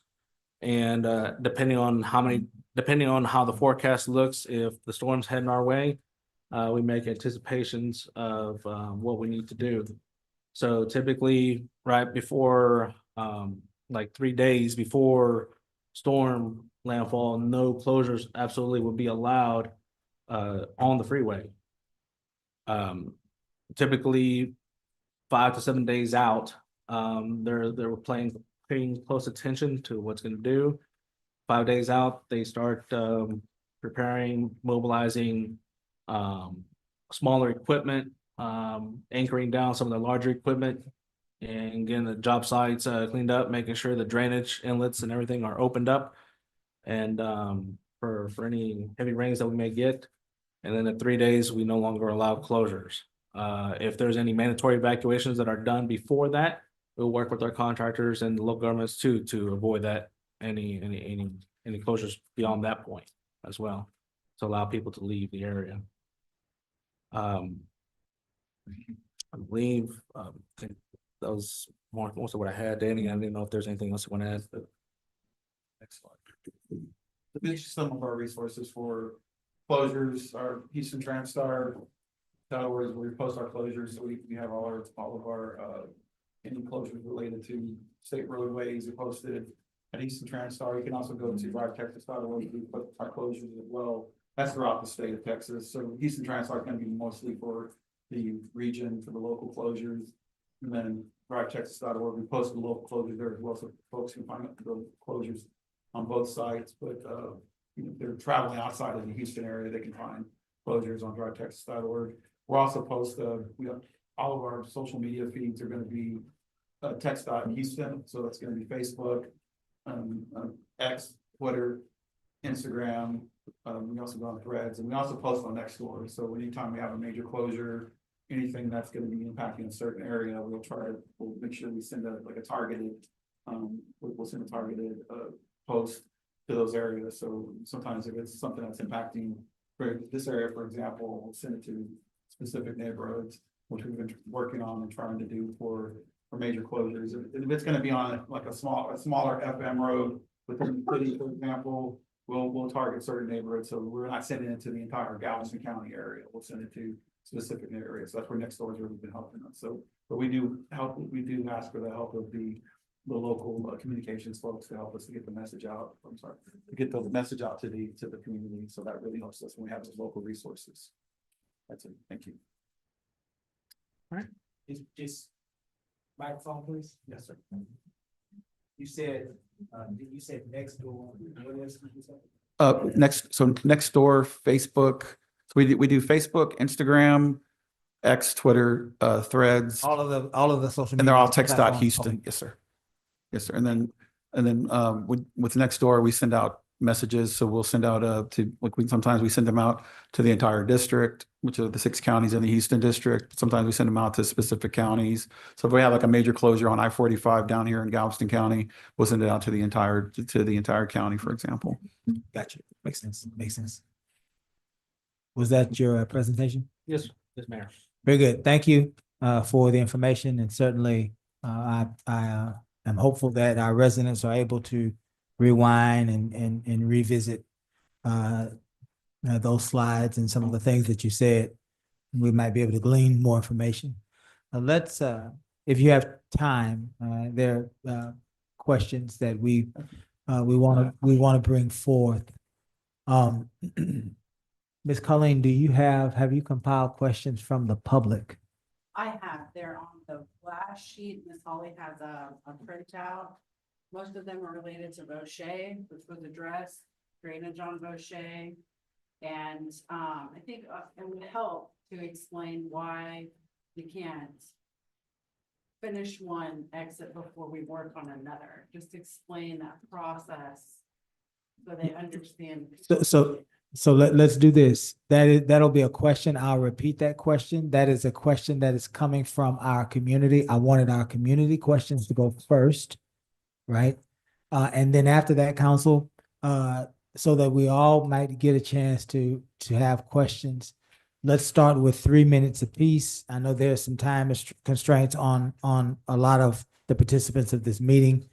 And depending on how the forecast looks, if the storm's heading our way, we make anticipations of what we need to do. So typically, right before, like 3 days before storm landfall, no closures absolutely would be allowed on the freeway. Typically 5 to 7 days out, they're paying close attention to what's going to do. 5 days out, they start preparing, mobilizing smaller equipment, anchoring down some of the larger equipment, and getting the job sites cleaned up, making sure the drainage inlets and everything are opened up, and for any heavy rains that we may get. And then at 3 days, we no longer allow closures. If there's any mandatory evacuations that are done before that, we'll work with our contractors and the local governments too to avoid that any closures beyond that point as well, to allow people to leave the area. I believe I think that was most of what I had. Danny, I didn't know if there's anything else you want to add. But... Next slide. These are some of our resources for closures. Our Houston TransStar towers, where we post our closures, so we have all of our any closures related to state roadways are posted at Houston TransStar. You can also go to TxDOT, we put our closures as well. That's throughout the state of Texas. So Houston TransStar can be mostly for the region, for the local closures. And then TxDOT, we posted local closures there as well, so folks can find the closures on both sites, but if they're traveling outside of the Houston area, they can find closures on TxDOT. We're also all of our social media feeds are gonna be TxDOT Houston, so that's gonna be Facebook, X, Twitter, Instagram. We also go on Threads, and we also post on Nextdoor. So anytime we have a major closure, anything that's going to be impacting a certain area, we'll make sure we send a targeted, we'll send a targeted post to those areas. So sometimes if it's something that's impacting for this area, for example, we'll send it to specific neighborhoods, which we've been working on and trying to do for major closures. If it's going to be on like a smaller FM road within the city, for example, we'll target certain neighborhoods. So we're not sending it to the entire Galveston County area. We'll send it to specific areas. So that's where Nextdoor has really been helping us. So, but we do ask for the help of the local communications folks to help us to get the message out. To get the message out to the community. So that really helps us when we have those local resources. That's it. Thank you. All right. Just microphone, please. Yes, sir. You said next door. What else did you say? Nextdoor, Facebook. So we do Facebook, Instagram, X, Twitter, Threads, All of the social media. and they're all TxDOT platforms. Houston. Okay. Yes, sir. Yes, sir. And then with Nextdoor, we send out messages. So we'll send out sometimes we send them out to the entire district, which are the 6 counties in the Houston district. Sometimes we send them out to specific counties. So if we have like a major closure on I-45 down here in Galveston County, we'll send it out to the entire county, for example. Gotcha. Makes sense. Was that your presentation? Yes, Mayor. Very good. Thank you for the information, and certainly I am hopeful that our residents are able to rewind and revisit those slides and some of the things that you said. We might be able to glean more information. Let's, if you have time, there are questions that we want to bring forth. Ms. Colleen, have you compiled questions from the public? I have, they're on the last sheet. Miss Holly has a printout. Most of them are related to Boucher, which was addressed, drainage on Boucher. And I think it would help to explain why we can't finish one exit before we work on another. Just explain that process so they understand. So let's do this. That'll be a question. I'll repeat that question. That is a question that is coming from our community. I wanted our community questions to go first, right? And then after that, council, so that we all might get a chance to have questions. Let's start with 3 minutes apiece. I know there's some time constraints on a lot of the participants of this meeting.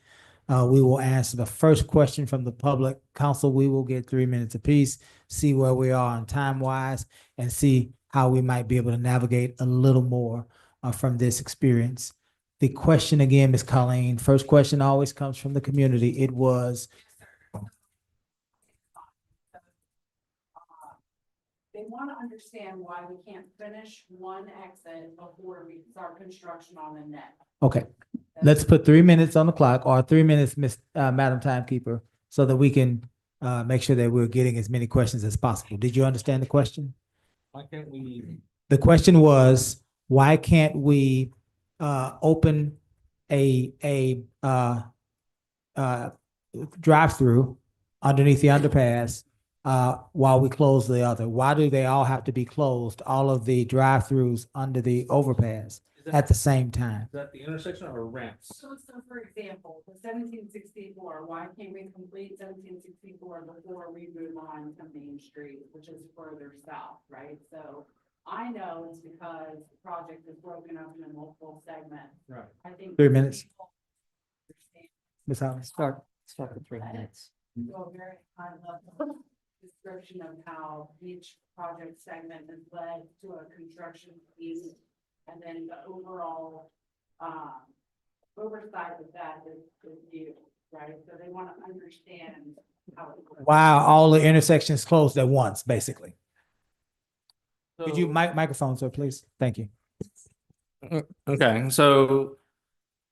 We will answer the first question from the public. Council, we will get 3 minutes apiece, see where we are on time wise, and see how we might be able to navigate a little more from this experience. The question again, Ms. Colleen, first question always comes from the community. It was. They want to understand why we can't finish one exit before we start construction on the net. Okay, let's put 3 minutes on the clock, or 3 minutes, Madam Timekeeper, so that we can make sure that we're getting as many questions as possible. Did you understand the question? Why can't we? The question was, why can't we open a drive-through underneath the underpass while we close the other? Why do they all have to be closed, all of the drive-throughs under the overpass at the same time? Is that the intersection or ramps? So for example, the 1764, why can't we complete 1764 before we move on to Main Street, which is further south, right? So I know it's because the project is broken up into multiple segments. Right. I think 3 minutes. people understand. Ms. Hollis? Start with 3 minutes. So a very high level description of how each project segment has led to a construction piece, and then the overall oversight of that is you, right? So they want to understand how it works. Why are all the intersections closed at once, basically? Could you So- microphone, sir, please? Thank you. Okay, so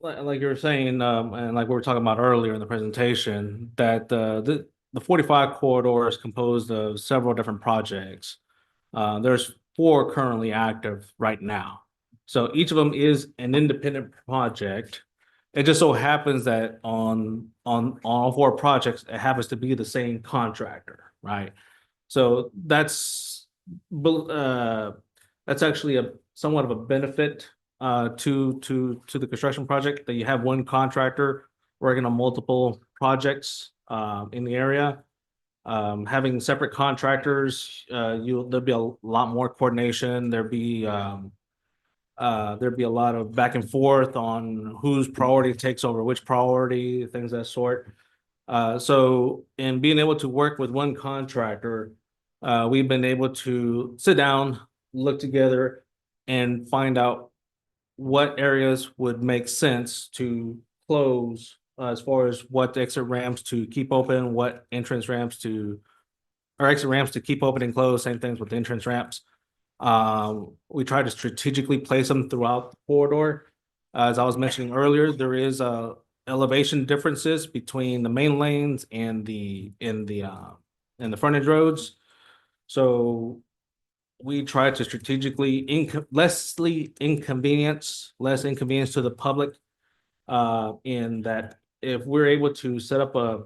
like you were saying, and like we were talking about earlier in the presentation, that the 45 corridor is composed of several different projects. There's 4 currently active right now. So each of them is an independent project. It just so happens that on all 4 projects, it happens to be the same contractor, right? So that's actually a somewhat of a benefit to the construction project, that you have one contractor working on multiple projects in the area. Having separate contractors, there'll be a lot more coordination. There'd be a lot of back and forth on whose priority takes over which priority, things of that sort. So in being able to work with one contractor, we've been able to sit down, look together, and find out what areas would make sense to close, as far as what exit ramps to keep open, what entrance ramps to, or exit ramps to keep open and close, same things with the entrance ramps. We try to strategically place them throughout the corridor. As I was mentioning earlier, there is elevation differences between the main lanes and the frontage roads. So we try to strategically less inconvenience to the public, in that if we're able to set up a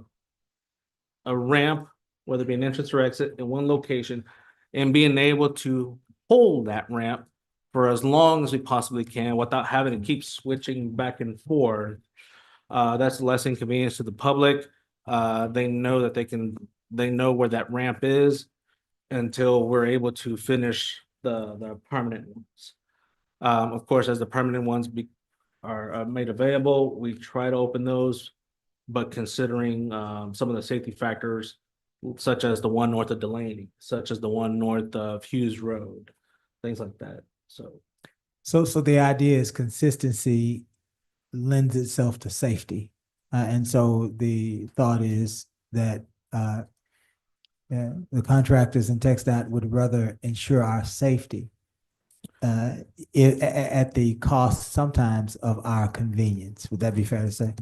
ramp, whether it be an entrance or exit in one location, and being able to hold that ramp for as long as we possibly can without having to keep switching back and forth, that's less inconvenience to the public. They know that they know where that ramp is until we're able to finish the permanent ones. Of course, as the permanent ones are made available, we try to open those, but considering some of the safety factors, such as the one north of Delaney, such as the one north of Hughes Road, things like that. So the idea is consistency lends itself to safety. And so the thought is that the contractors in TxDOT would rather ensure our safety at the cost sometimes of our convenience. Would that be fair to say?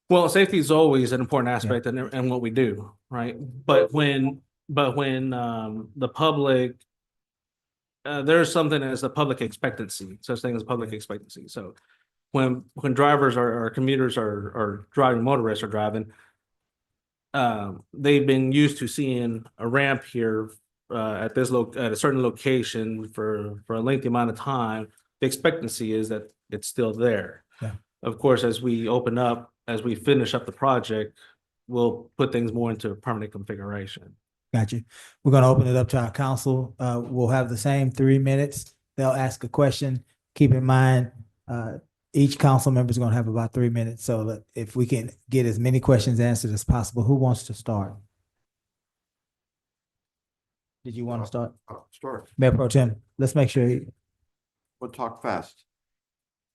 Well, safety is always an important aspect in what we do, right? But when the public, there's something as the public expectancy, such thing as public expectancy. So when drivers or commuters or driving motorists are driving, they've been used to seeing a ramp here at a certain location for a lengthy amount of time. The expectancy is that it's still there. Yeah. Of course, as we open up, as we finish up the project, we'll put things more into permanent configuration. Got you. We're going to open it up to our council. We'll have the same 3 minutes. They'll ask a question. Keep in mind, each council member is going to have about 3 minutes. So that if we can get as many questions answered as possible, who wants to start? Did you want to start? Start. Mayor Pro Tem, let's make sure. We'll talk fast.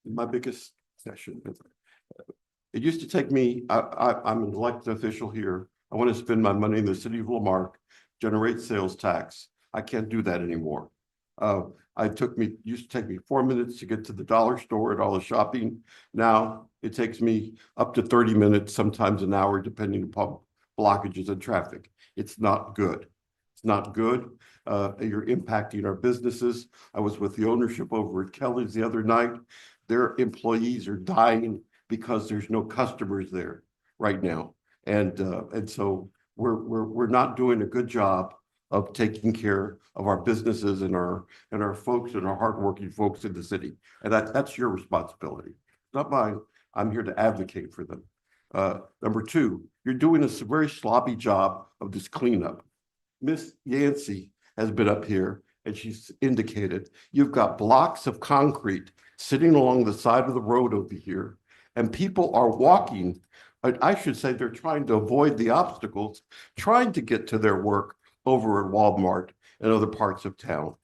My biggest session. It used to take me, I'm an elected official here. I want to spend my money in the city of Marque, generate sales tax. I can't do that anymore. Used to take me 4 minutes to get to the dollar store and all the shopping. Now it takes me up to 30 minutes, sometimes an hour, depending upon blockages and traffic. It's not good. It's not good. You're impacting our businesses. I was with the ownership over at Kelly's the other night. Their employees are dying because there's no customers there right now. And so we're not doing a good job of taking care of our businesses and our folks and our hardworking folks in the city. And that's your responsibility, not mine. I'm here to advocate for them. Number 2, you're doing a very sloppy job of this cleanup. Miss Yancey has been up here and she's indicated you've got blocks of concrete sitting along the side of the road over here, and people are walking. I should say they're trying to avoid the obstacles, trying to get to their work over at Walmart and other parts of town.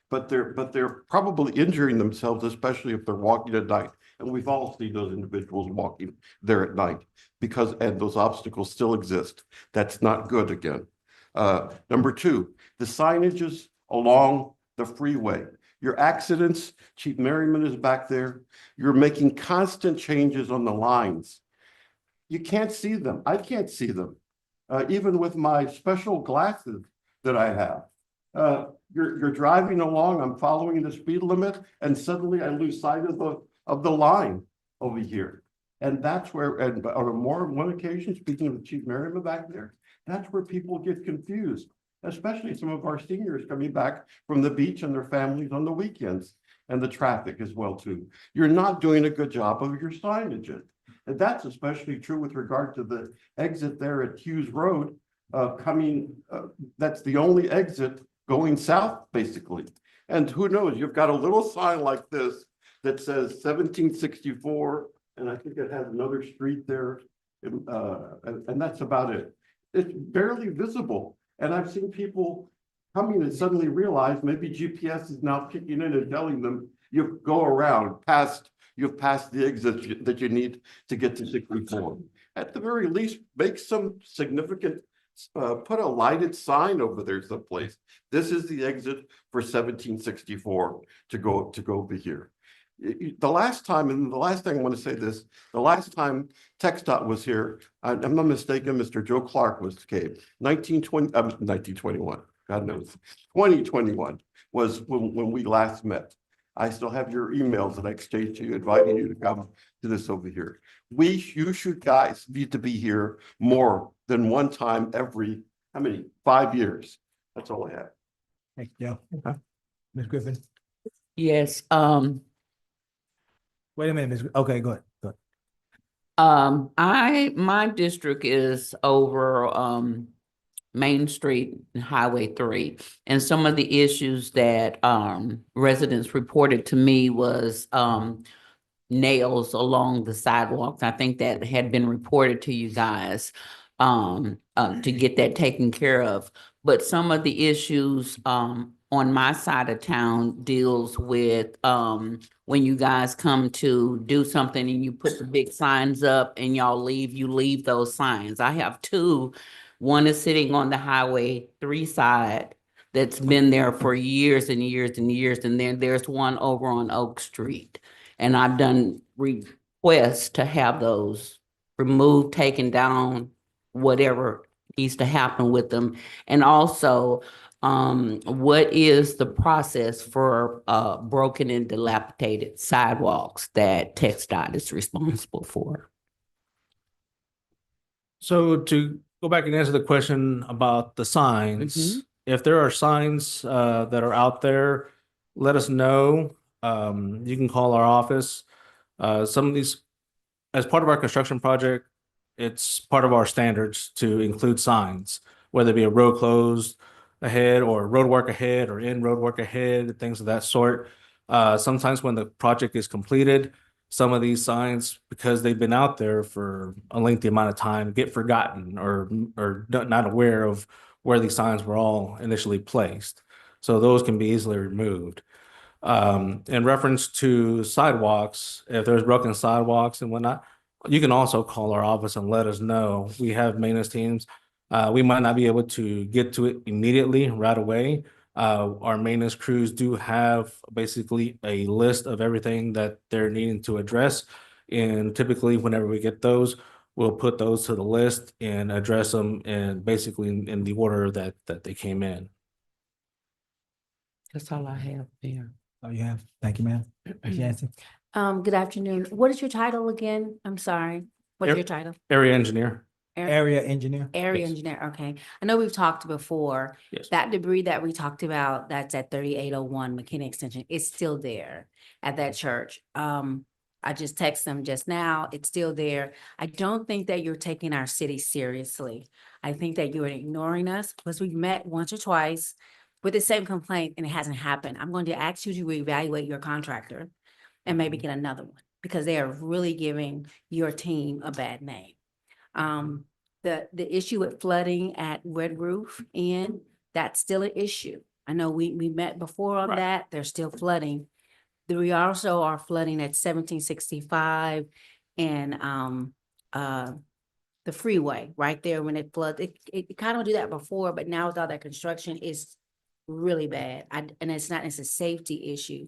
But they're probably injuring themselves, especially if they're walking at night. And we've all seen those individuals walking there at night and those obstacles still exist. That's not good again. Number 2, the signages along the freeway. Your accidents, Chief Merriman is back there. You're making constant changes on the lines. You can't see them. I can't see them. Even with my special glasses that I have. You're driving along, I'm following the speed limit, and suddenly I lose sight of the line over here. And that's where, and on one occasion, speaking of Chief Merriman back there, that's where people get confused, especially some of our seniors coming back from the beach and their families on the weekends, and the traffic as well too. You're not doing a good job of your signage. And that's especially true with regard to the exit there at Hughes Road, that's the only exit going south, basically. And who knows, you've got a little sign like this that says 1764, and I think it has another street there, and that's about it. It's barely visible. And I've seen people coming and suddenly realize maybe GPS is now kicking in and telling them you go around you've passed the exit that you need to get to 64. At the very least, make some significant, put a lighted sign over there someplace. This is the exit for 1764 to go over here. The last time, and the last thing I want to say this, the last time TxDOT was here, I'm not mistaken, Mr. Joe Clark came. 1921, God knows. 2021 was when we last met. I still have your emails that I exchanged to you, inviting you to come to this over here. You should guys need to be here more than one time every, 5 years. That's all I have. Thank you, Joe. Ms. Griffin. Yes, Wait a minute, okay, go ahead. my district is over, Main Street and Highway 3. And some of the issues that, residents reported to me was, nails along the sidewalks. I think that had been reported to you guys, to get that taken care of. But some of the issues, on my side of town deals with, when you guys come to do something and you put the big signs up and you leave those signs. I have two. One is sitting on the Highway 3 side that's been there for years and years and years. And then there's one over on Oak Street. And I've done requests to have those removed, taken down, whatever needs to happen with them. And also, what is the process for broken and dilapidated sidewalks that TxDOT is responsible for? So to go back and answer the question about the signs, if there are signs that are out there, let us know. You can call our office. Some of these, as part of our construction project, it's part of our standards to include signs, whether it be a road closed ahead or road work ahead or in road work ahead, things of that sort. Sometimes when the project is completed, some of these signs, because they've been out there for a lengthy amount of time, get forgotten or not aware of where these signs were all initially placed. So those can be easily removed. In reference to sidewalks, if there's broken sidewalks and whatnot, you can also call our office and let us know. We have maintenance teams. We might not be able to get to it immediately right away. Our maintenance crews do have basically a list of everything that they're needing to address. And typically whenever we get those, we'll put those to the list and address them and basically in the order that they came in. That's all I have there. Oh, you have, thank you, ma'am. Ms. Yancey. Good afternoon. What is your title again? I'm sorry. What's your title? Area engineer. Area engineer. Area Yes. engineer. Okay. I know we've talked before. Yes. That debris that we talked about, that's at 3801 McKinney Extension. It's still there at that church. I just texted them just now. It's still there. I don't think that you're taking our city seriously. I think that you're ignoring us because we've met once or twice with the same complaint and it hasn't happened. I'm going to ask you to reevaluate your contractor and maybe get another one because they are really giving your team a bad name. The issue with flooding at Red Roof Inn, that's still an issue. I know we met before on that. They're still flooding. We also are flooding at 1765 and the freeway right there when it floods. It kind of do that before, but now with all that construction, it's really bad. And it's a safety issue.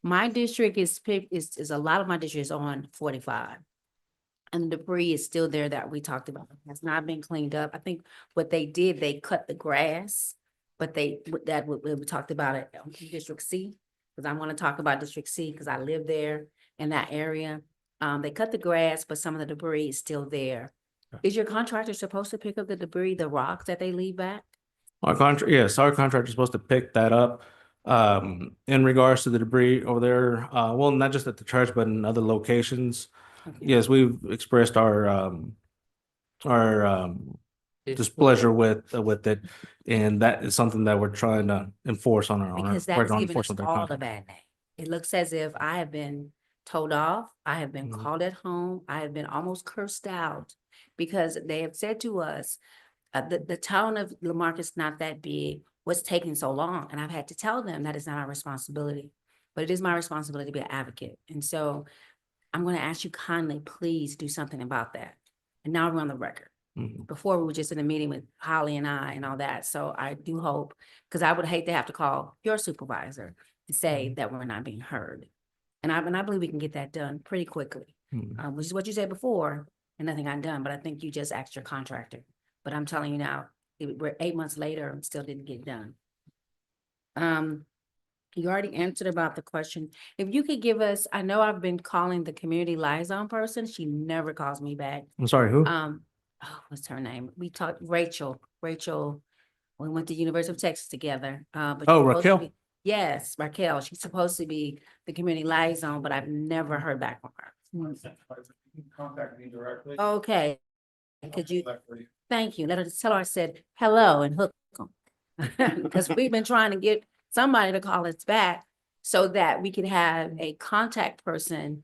My district is a lot of my district is on 45. And the debris is still there that we talked about. It has not been cleaned up. I think what they did, they cut the grass, but we talked about it on District C, because I want to talk about District C because I live there in that area. They cut the grass, but some of the debris is still there. Is your contractor supposed to pick up the debris, the rocks that they leave back? Yes, our contractor is supposed to pick that up. In regards to the debris over there, well, not just at the church, but in other locations. Okay. Yes, we've expressed our displeasure with it, and that is something that we're trying to enforce on our. Because we're that's gonna giving enforce us on their all a contract. bad name. It looks as if I have been told off, I have been Mhm. called at home, I have been almost cursed out because they have said to us, the town of Lamarck is not that big, what's taking so long? And I've had to tell them that is not our responsibility, but it is my responsibility to be an advocate. And so I'm going to ask you kindly, please do something about that. And now we're on the record. Mhm. Before we were just in a meeting with Holly and I and all that. So I do hope, because I would hate to have to call your supervisor to say that we're not being heard. And I believe we can get that done pretty quickly, Mhm. which is what you said before, and nothing got done, but I think you just asked your contractor. But I'm telling you now, we're 8 months later and still didn't get done. You already answered about the question. If you could give us, I know I've been calling the community liaison person. She never calls me back. I'm sorry, who? What's her name? We talked, Rachel, we went to University of Texas together. But she's Oh, supposed to Raquel? be- Yes, Raquel. She's supposed to be the community liaison, but I've never heard back from her. Contact me directly. Okay. Could you, thank you. Let her just tell her I said hello and hook them. Because we've been trying to get somebody to call us back so that we can have a contact person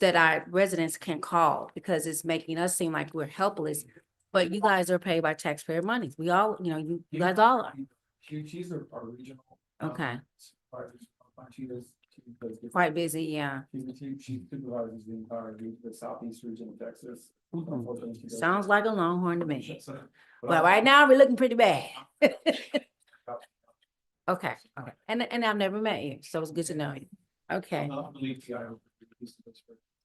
that our residents can call, because it's making us seem like we're helpless. But you guys are paid by taxpayer money. We all, you guys all are. She's our regional. Okay. She does Quite busy, yeah. She supervises the entire the southeast region of Texas. Mhm. Unfortunately, she does- Sounds like a Longhorn to me. So, But right now, we're looking pretty bad. Okay, okay. And I've never met you, so it's good to know you. Okay.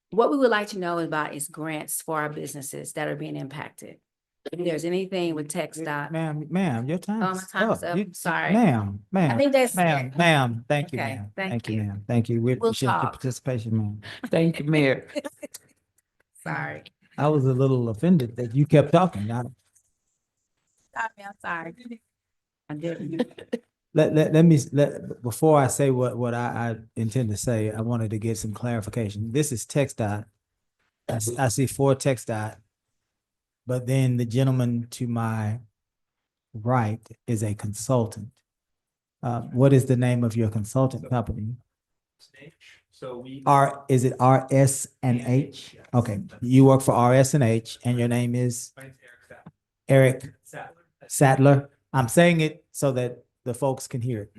What we would like to know about is grants for our businesses that are being impacted. If there's anything with TxDOT. Ma'am, your time Oh, is my time is up. up. You- Sorry. Ma'am, I think that's. ma'am, thank you, Okay, ma'am. thank you. Ma'am. Thank you. We We'll appreciate your talk. participation, ma'am. Thank you, Mayor. Sorry. I was a little offended that you kept talking. I'm sorry. I didn't. Before I say what I intend to say, I wanted to get some clarification. This is TxDOT. I see 4 TxDOT, but then the gentleman to my right is a consultant. What is the name of your consultant company? So we. Is it RS and H? Yes. Okay, you work for RS and H, and your name is My name's Eric Sattler. Sattler. I'm saying it so that the folks can hear it.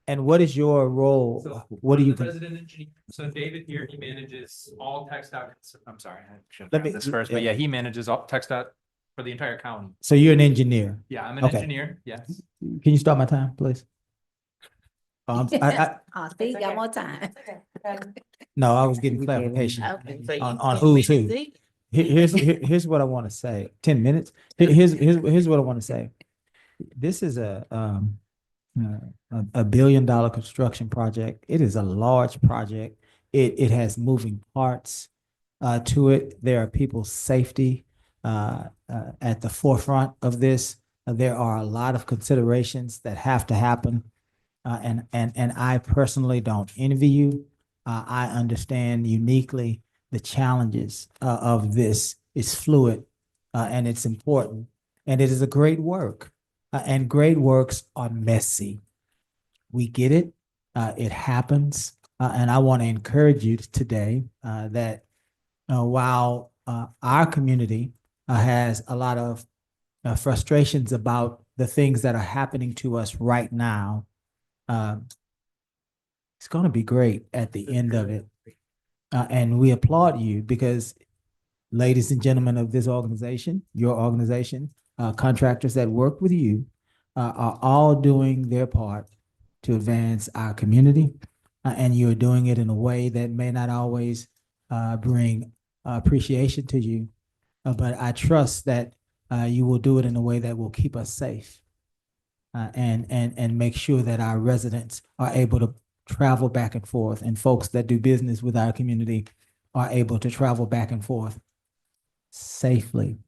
And what is your role? So What do I'm you? the resident engineer. So David here, he manages all TxDOT. I'm sorry, I should Let have me- done this first, but yeah, he manages all TxDOT for the entire county. So you're an engineer. Yeah, I'm an Okay. engineer. Yes. Can you start my time, please? Oh, see, you got more time. No, I was getting clarification Okay. on who's who. Here's what I want to say. 10 minutes. Here's what I want to say. This is a $1 billion construction project. It is a large project. It has moving parts to it. There are people's safety at the forefront of this. There are a lot of considerations that have to happen. And I personally don't envy you. I understand uniquely the challenges of this. It's fluid and it's important, and it is a great work. And great works are messy. We get it. It happens. And I want to encourage you today that while our community has a lot of frustrations about the things that are happening to us right now, it's going to be great at the end of it. And we applaud you because, ladies and gentlemen of this organization, your organization, contractors that work with you, are all doing their part to advance our community. And you're doing it in a way that may not always bring appreciation to you, but I trust that you will do it in a way that will keep us safe and make sure that our residents are able to travel back and forth, and folks that do business with our community are able to travel back and forth safely.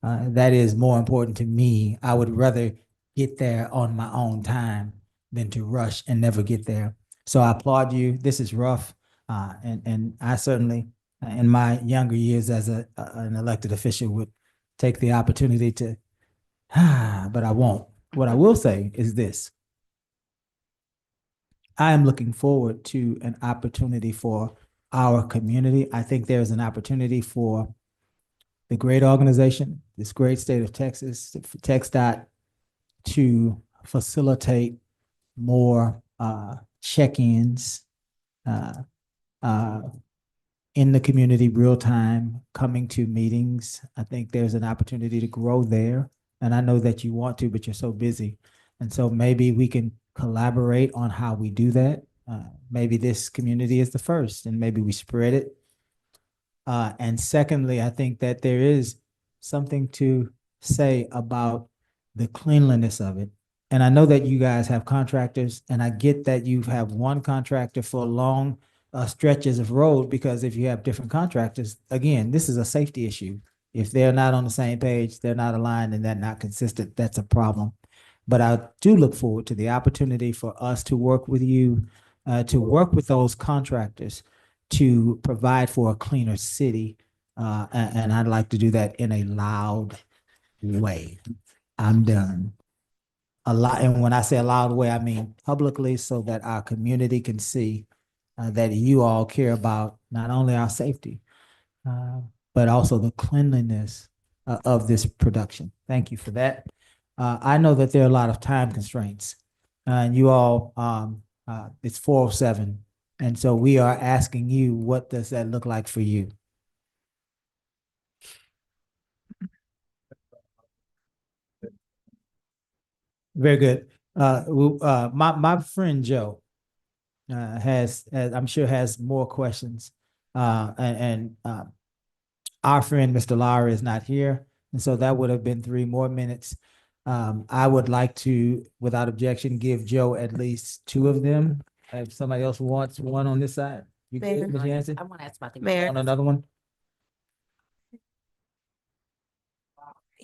That is more important to me. I would rather get there on my own time than to rush and never get there. So I applaud you. This is rough. And I certainly, in my younger years as an elected official, would take the opportunity to, but I won't. What I will say is this. I am looking forward to an opportunity for our community. I think there's an opportunity for the great organization, this great state of Texas, TxDOT, to facilitate more check-ins in the community, real time, coming to meetings. I think there's an opportunity to grow there. And I know that you want to, but you're so busy. And so maybe we can collaborate on how we do that. Maybe this community is the first, and maybe we spread it. And secondly, I think that there is something to say about the cleanliness of it. And I know that you guys have contractors, and I get that you have one contractor for long stretches of road, because if you have different contractors, again, this is a safety issue. If they're not on the same page, they're not aligned, and they're not consistent, that's a problem. But I do look forward to the opportunity for us to work with you, to work with those contractors to provide for a cleaner city. And I'd like to do that in a loud way. I'm done. A lot, and when I say a loud way, I mean publicly, so that our community can see that you all care about not only our safety, but also the cleanliness of this production. Thank you for that. I know that there are a lot of time constraints, and you all, it's 4:07. And so we are asking you, what does that look like for you? Very good. My friend Joe I'm sure has more questions. And our friend Mr. Lowry is not here, and so that would have been 3 more minutes. I would like to, without objection, give Joe at least 2 of them. If somebody else wants one on this side, you Mayor. get Ms. Yancey? I want to ask about the. Mayor, Want another one?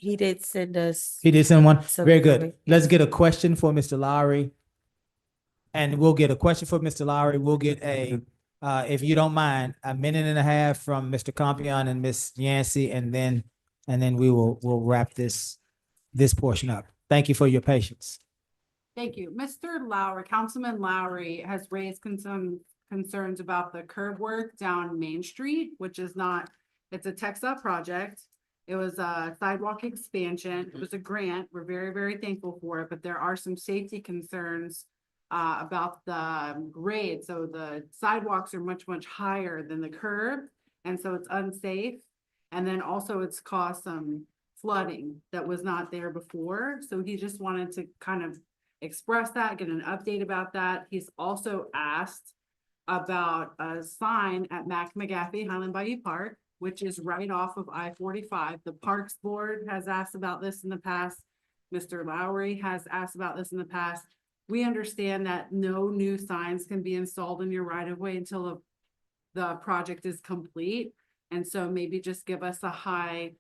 he did send us. He did send one. some Very good. information. Let's get a question for Mr. Lowry. And we'll get a question for Mr. Lowry. We'll get if you don't mind, a minute and a half from Mr. Compion and Ms. Yancey, and then we'll wrap this portion up. Thank you for your patience. Thank you. Mr. Lowry, Councilman Lowry has raised concerns about the curb work down Main Street, which is not, it's a TxDOT project. It was a sidewalk expansion. It was a grant. We're very, very thankful for it, but there are some safety concerns about the grade. So the sidewalks are much, much higher than the curb. And so it's unsafe. And then also it's caused some flooding that was not there before. So he just wanted to kind of express that, get an update about that. He's also asked about a sign at Mac McGaffey Highland Bayou Park, which is right off of I-45. The Parks Board has asked about this in the past. Mr. Lowry has asked about this in the past. We understand that no new signs can be installed in your right of way until the project is complete. And so maybe just give us a high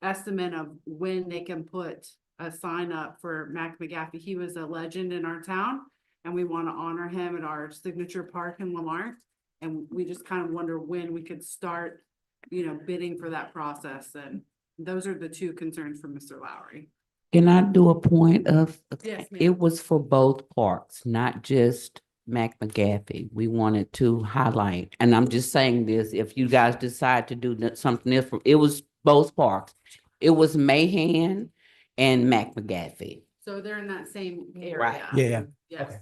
estimate of when they can put a sign up for Mac McGaffey. He was a legend in our town, and we want to honor him at our signature park in Lamar. And we just kind of wonder when we could start, bidding for that process. And those are the 2 concerns from Mr. Lowry. Can I do a point of? Yes, ma'am. It was for both parks, not just Mac McGaffey. We wanted to highlight, and I'm just saying this, if you guys decide to do something different, it was both parks. It was Mahan and Mac McGaffey. So they're in that same area. Right. Yeah. Yes. Okay.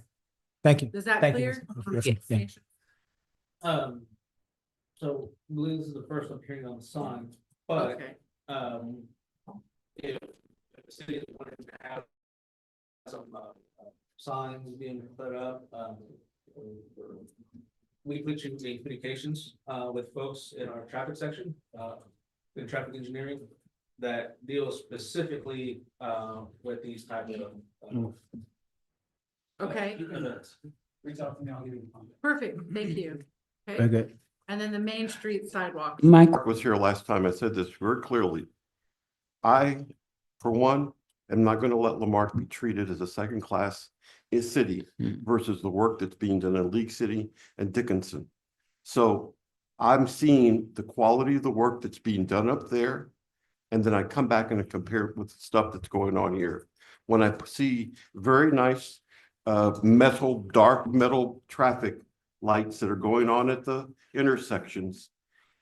Thank you. Does that Thank you, clear? Ms. Griffin. Yeah. So I believe this is the first I'm hearing on the sign, but, Okay. if the city wanted to have some, signs being put up, weekly communications, with folks in our traffic section, in traffic engineering, that deals specifically, with these type of. Okay, Reach out to me, I'll give you the contact. perfect, thank you. Very Okay, good. and then the Main Street sidewalk. Mike, Mark was here last time. I said this very clearly. I, for one, am not going to let Lamarck be treated as a second-class city versus the work that's being done in League City and Dickinson. So I'm seeing the quality of the work that's being done up there. And then I come back and I compare it with the stuff that's going on here. When I see very nice dark metal traffic lights that are going on at the intersections.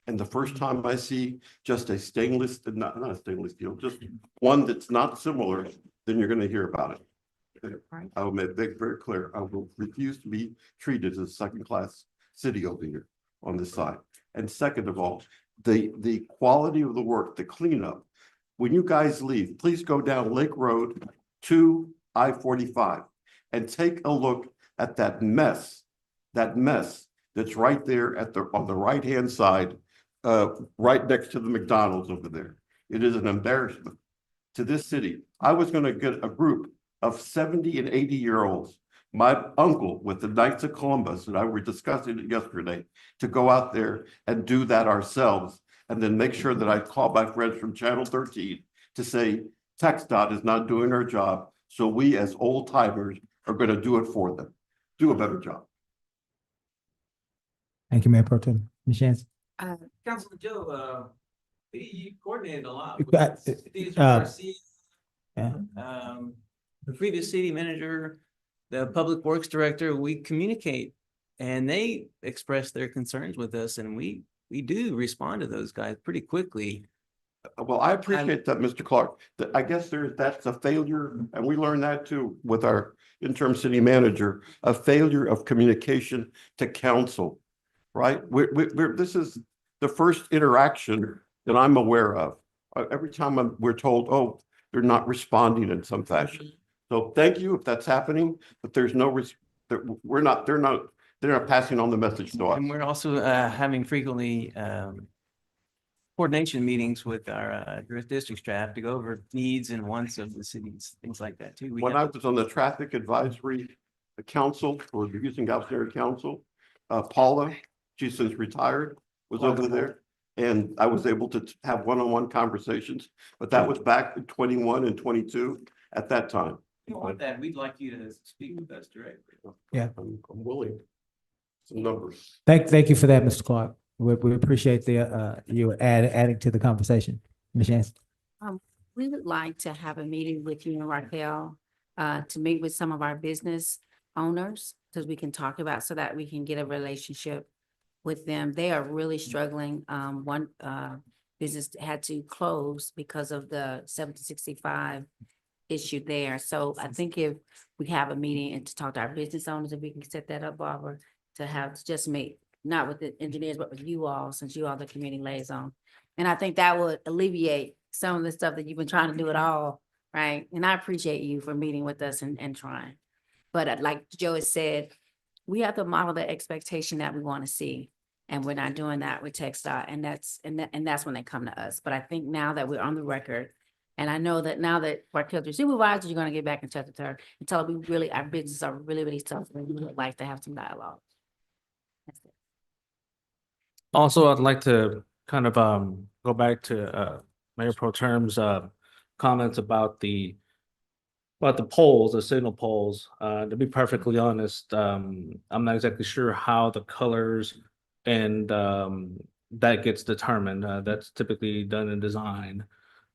And the first time I see just a stainless, not a stainless steel, just one that's not similar, then you're going to hear about it. I will make it very clear. I will refuse to be treated as a second-class city over here on this side. And second of all, the quality of the work, the cleanup. When you guys leave, please go down Lake Road to I-45 and take a look at that mess that's right there on the right-hand side, right next to the McDonald's over there. It is an embarrassment to this city. I was going to get a group of 70 and 80-year-olds, my uncle with the Knights of Columbus, and I were discussing it yesterday, to go out there and do that ourselves, and then make sure that I call my friends from Channel 13 to say, TxDOT is not doing our job, so we as old timers are going to do it for them. Do a better job. Thank you, Mayor Pro Tem. Ms. Jansen. Councilman Joe, you coordinated a lot. with But, cities, uh, RC, yeah. The previous city manager, the public works director, we communicate and they express their concerns with us, and we do respond to those guys pretty quickly. Well, I appreciate that, Mr. Clark. I guess that's a failure, and we learned that too with our interim city manager, a failure of communication to council, right? This is the first interaction that I'm aware of. Every time we're told, oh, they're not responding in some fashion. So thank you if that's happening, but there's no, they're not passing on the message to us. And we're also having frequently coordination meetings with our district staff to go over needs and wants of the cities, things like that too. When I was on the traffic advisory council for the Houston Galveston Area Council, Paula, she's since retired, was over there. And I was able to have one-on-one conversations, but that was back in 21 and 22 at that time. If you want that, we'd like you to speak with us directly. Yeah. I'm willing. Some numbers. Thank you for that, Mr. Clark. We appreciate the you adding to the conversation. Ms. Jansen. We would like to have a meeting with you and Raquel, to meet with some of our business owners, because we can talk about, so that we can get a relationship with them. They are really struggling. One business had to close because of the 765 issue there. So I think if we have a meeting and to talk to our business owners, if we can set that up, Barbara, to just meet, not with the engineers, but with you all, since you are the community liaison. And I think that would alleviate some of the stuff that you've been trying to do it all, right? And I appreciate you for meeting with us and trying. But like Joe has said, we have to model the expectation that we want to see. And we're not doing that with TxDOT, and that's when they come to us. But I think now that we're on the record, and I know that now that Raquel's your supervisor, you're going to get back in touch with her and tell her our businesses are really, really tough, and we would like to have some dialogue. That's it. Also, I'd like to kind of go back to Mayor Pro Tem's comments about the poles, the signal poles. To be perfectly honest, I'm not exactly sure how the colors and that gets determined. That's typically done in design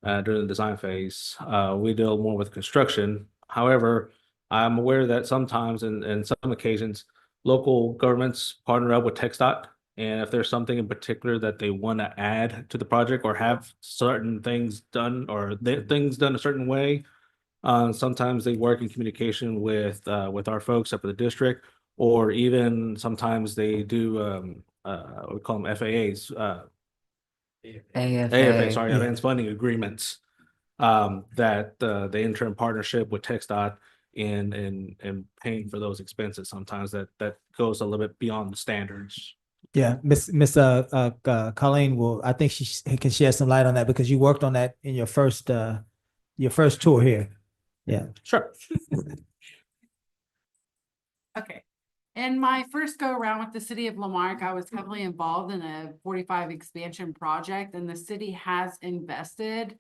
during the design phase. We deal more with construction. However, I'm aware that sometimes in some occasions, local governments partner up with TxDOT. And if there's something in particular that they want to add to the project or have certain things done or things done a certain way, sometimes they work in communication with our folks up at the district, or even sometimes they do we call them FAAs, AFA, sorry, advanced funding agreements. that the interim partnership with TxDOT in paying for those expenses, sometimes that goes a little bit beyond the standards. Yeah, Miss Colleen will, I think she can shed some light on that because you worked on that in your first tour here. Yeah. Sure. Okay. In my first go around with the city of Lamarck, I was heavily involved in a 45 expansion project, and the city has invested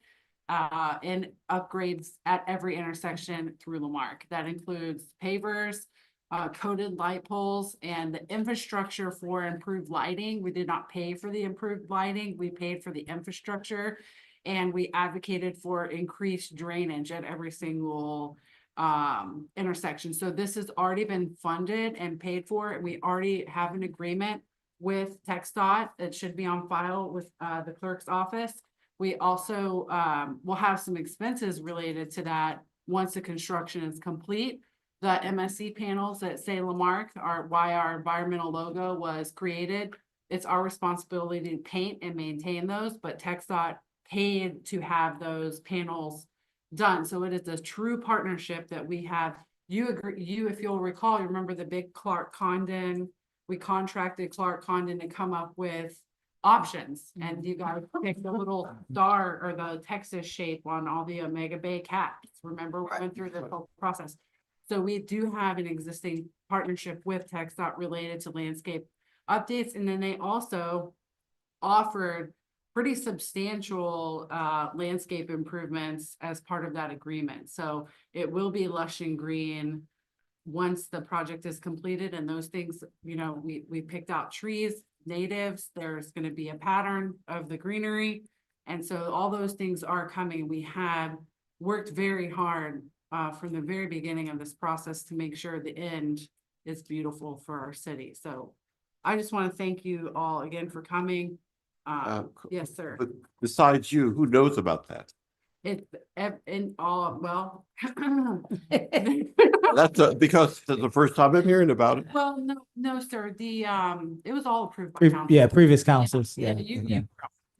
in upgrades at every intersection through Lamarck. That includes pavers, coated light poles, and the infrastructure for improved lighting. We did not pay for the improved lighting. We paid for the infrastructure, and we advocated for increased drainage at every single intersection. So this has already been funded and paid for. We already have an agreement with TxDOT. It should be on file with the clerk's office. We also will have some expenses related to that once the construction is complete. The MSC panels that say Lamarck are why our environmental logo was created. It's our responsibility to paint and maintain those, but TxDOT paid to have those panels done. So it is a true partnership that we have. If you'll recall, you remember the big Clark Condon, we contracted Clark Condon to come up with options, and you guys picked the little star or the Texas shape on all the Omega Bay caps. Remember, we went through the whole process. So we do have an existing partnership with TxDOT related to landscape updates. And then they also offered pretty substantial landscape improvements as part of that agreement. So it will be lush and green once the project is completed, and those things, you know, we picked out trees, natives, there's going to be a pattern of the greenery. And so all those things are coming. We have worked very hard from the very beginning of this process to make sure the end is beautiful for our city. So I just want to thank you all again for coming. Yes, sir. But besides you, who knows about that? It's in all, well. That's because it's the first time I'm hearing about it. Well, no, sir. The, it was all approved by council. Yeah, previous councils. Yeah, Yeah.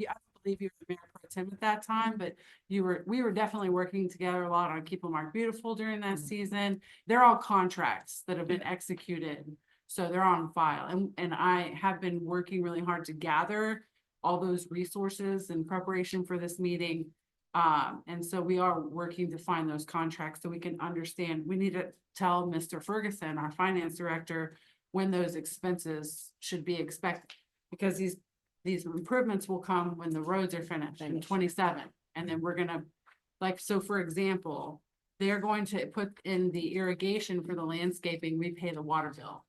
I believe you were Mayor Pro Tem at that time, but we were definitely working together a lot on Keep Lamarck Beautiful during that season. They're all contracts that have been executed, so they're on file. And I have been working really hard to gather all those resources in preparation for this meeting. And so we are working to find those contracts so we can understand. We need to tell Mr. Ferguson, our finance director, when those expenses should be expected. Because these improvements will come when the roads are finished in 27. And then we're gonna, like, so for example, they're going to put in the irrigation for the landscaping, we pay the water bill.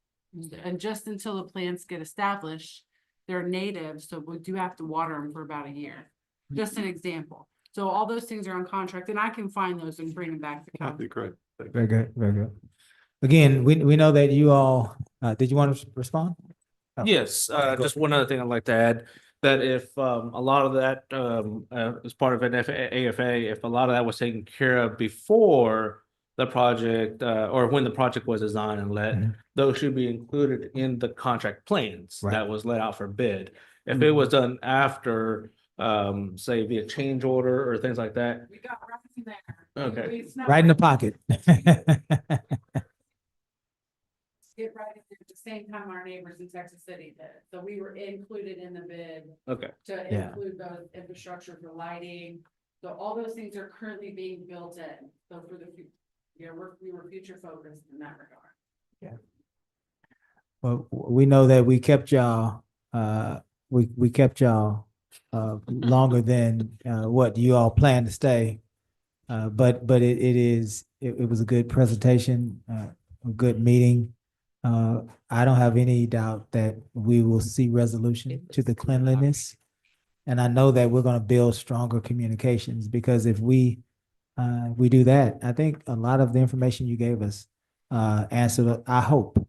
And just until the plants get established, they're native, so we do have to water them for about a year. Just an example. So all those things are on contract, and I can find those and bring them back to That'd be council. great. Thank you. Very good, very good. Again, we know that you all, did you want to respond? Oh. Yes, just one other thing I'd like to add, that if a lot of that as part of an AFA, if a lot of that was taken care of before the project or when the project was designed and let, those should be included in the contract plans that was let out for bid. If it was done after, say via change order or things like that. We got right in there. Okay. We snuck Right in the pocket. Get right in there at the same time our neighbors in Texas City did. So we were included in the bid Okay. to Yeah. include those infrastructure for lighting. So all those things are currently being built in. So for the future, we were future focused in that regard. Well, we know that we kept y'all, we kept y'all longer than what you all planned to stay. But it was a good presentation, a good meeting. I don't have any doubt that we will see resolution to the cleanliness. And I know that we're going to build stronger communications, because if we do that, I think a lot of the information you gave us answered, I hope,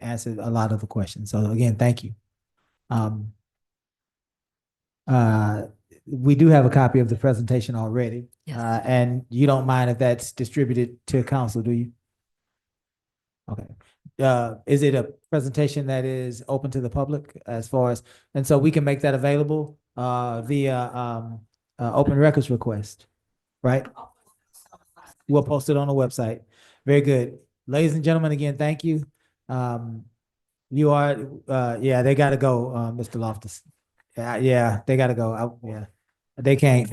answered a lot of the questions. So again, thank you. We do have a copy of the presentation already. Yes. And you don't mind if that's distributed to council, do you? Okay. Is it a presentation that is open to the public as far as, and so we can make that available via open records request, right? We'll post it on the website. Very good. Ladies and gentlemen, again, thank you. You are, yeah, they gotta go, Mr. Loftus. Yeah, they gotta go. Yeah. They can't.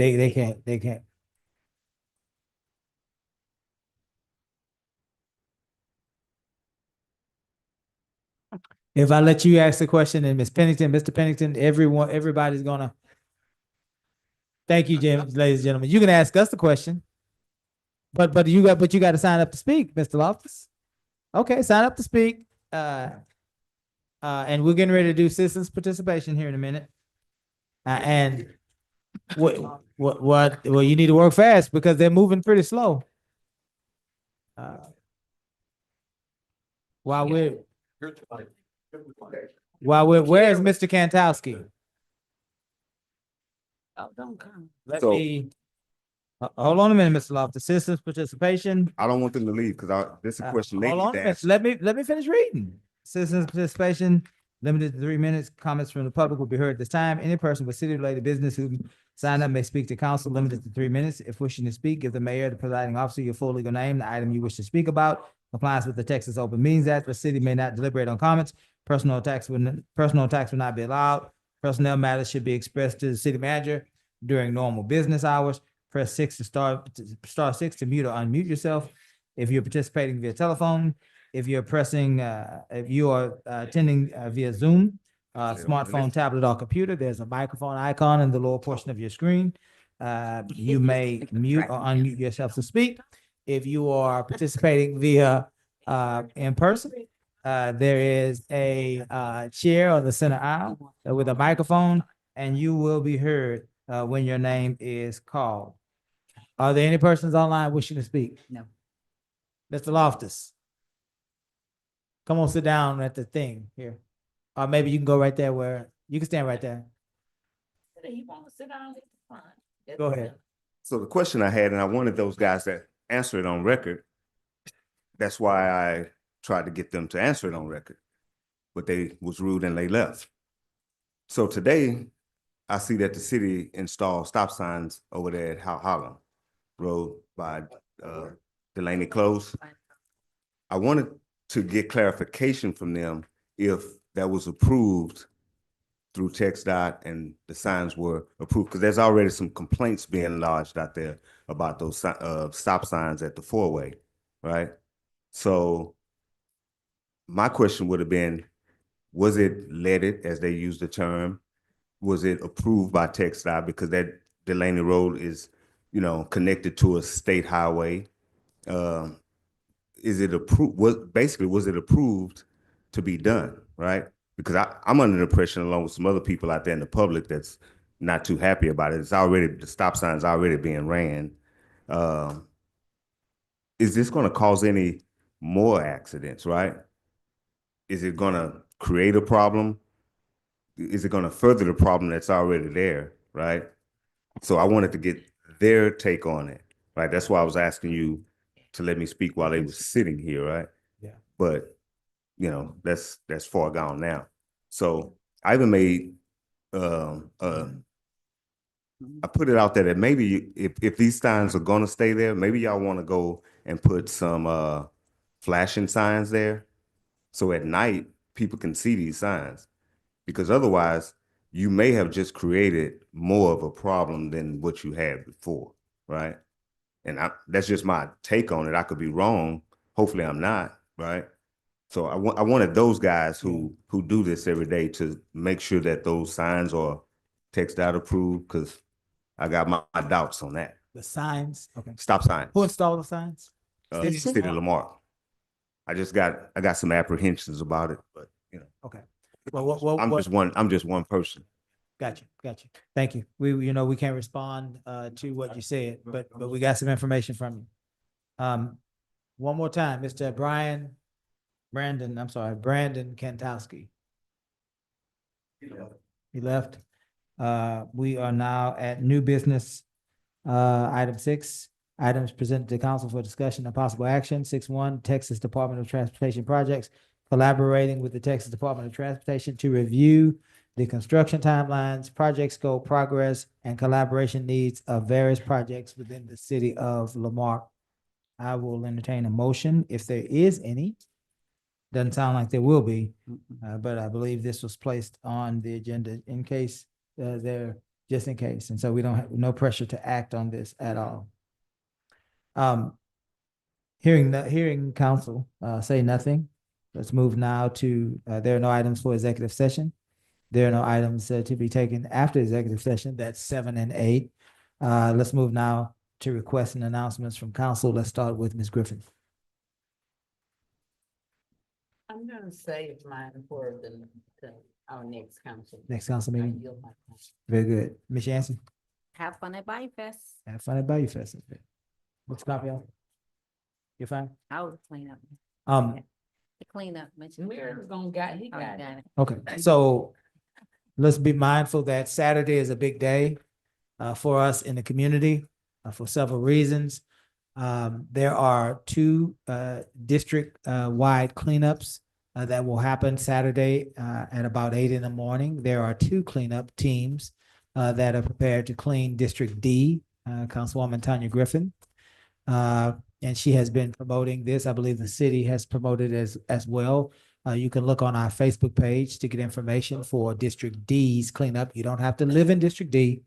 If I let you ask the question and Ms. Pennington, Mr. Pennington, everybody's gonna. Thank you, Jim, ladies and gentlemen. You can ask us the question. But you got to sign up to speak, Mr. Loftus. Okay, sign up to speak. And we're getting ready to do citizens participation here in a minute. And well, you need to work fast because they're moving pretty slow. While we're where's Mr. Kantowski? Oh, don't come. Let me, hold on a minute, Mr. Loftus. Citizens participation. I don't want them to leave because this is a question they Hold need on a to minute. ask. Let me finish reading. Citizens participation, limited to 3 minutes. Comments from the public will be heard at this time. Any person with city-related business who signed up may speak to council, limited to 3 minutes. If wishing to speak, give the mayor, the presiding officer, your full legal name, the item you wish to speak about. Compliance with the Texas Open Meetings Act. The city may not deliberate on comments. Personal attacks will not be allowed. Personnel matters should be expressed to the city manager during normal business hours. Press star 6 to mute or unmute yourself. If you're participating via telephone, if you are attending via Zoom, smartphone, tablet, or computer, there's a microphone icon in the lower portion of your screen. You may mute or unmute yourself to speak. If you are participating via in person, there is a chair on the center aisle with a microphone, and you will be heard when your name is called. Are there any persons online wishing to speak? No. Mr. Loftus. Come on, sit down at the thing here. Or maybe you can go right there where, you can stand right there. He wants to sit down at the front. Go ahead. So the question I had, and I wanted those guys to answer it on record. That's why I tried to get them to answer it on record. But they was rude and they left. So today, I see that the city installed stop signs over there at Holland Road by Delaney Close. I wanted to get clarification from them if that was approved through TxDOT and the signs were approved, because there's already some complaints being lodged out there about those stop signs at the four-way, right? So my question would have been, was it leaded, as they use the term? Was it approved by TxDOT, because that Delaney Road is, connected to a state highway? Is it approved? Was it approved to be done, right? Because I'm under the impression, along with some other people out there in the public, that's not too happy about it. The stop sign's already being ran. Is this going to cause any more accidents, right? Is it going to create a problem? Is it going to further the problem that's already there, right? So I wanted to get their take on it, right? That's why I was asking you to let me speak while they were sitting here, right? Yeah. But that's far gone now. So I even made I put it out there that maybe if these signs are gonna stay there, maybe y'all want to go and put some flashing signs there, so at night people can see these signs, because otherwise you may have just created more of a problem than what you had before, right? And that's just my take on it. I could be wrong. Hopefully I'm not, right? So I wanted those guys who do this every day to make sure that those signs are TxDOT approved, because I got my doubts on that. The signs, okay. Stop signs. Who installed the signs? City of Lamar. I got some apprehensions about it, but Okay. Well, I'm just one person. Got you. Thank you. We can't respond to what you said, but we got some information from you. One more time, Mr. Brandon Kantowski. He left. We are now at new business, item 6. Items presented to council for discussion and possible action. 6.1, Texas Department of Transportation projects collaborating with the Texas Department of Transportation to review the construction timelines, project scope, progress, and collaboration needs of various projects within the city of Lamarck. I will entertain a motion if there is any. Doesn't sound like there will be, but I believe this was placed on the agenda in case just in case. And so we don't have no pressure to act on this at all. Hearing council say nothing, let's move now to, there are no items for executive session. There are no items to be taken after executive session. That's 7 and 8. Let's move now to requests and announcements from council. Let's start with Ms. Griffin. I'm gonna save mine for our next council. Next council meeting. I yield my time. Very good. Ms. Yancey, Have fun at Bayou Fest. have fun at Bayou Fest. What's copy on? You're fine? I will clean up. The cleanup. We're gonna got, he Oh, got got it. it. Okay, so let's be mindful that Saturday is a big day for us in the community for several reasons. There are two district wide cleanups that will happen Saturday at about 8 in the morning. There are two cleanup teams that are prepared to clean District D, Councilwoman Tanya Griffin. And she has been promoting this. I believe the city has promoted as well. You can look on our Facebook page to get information for District D's cleanup. You don't have to live in District D.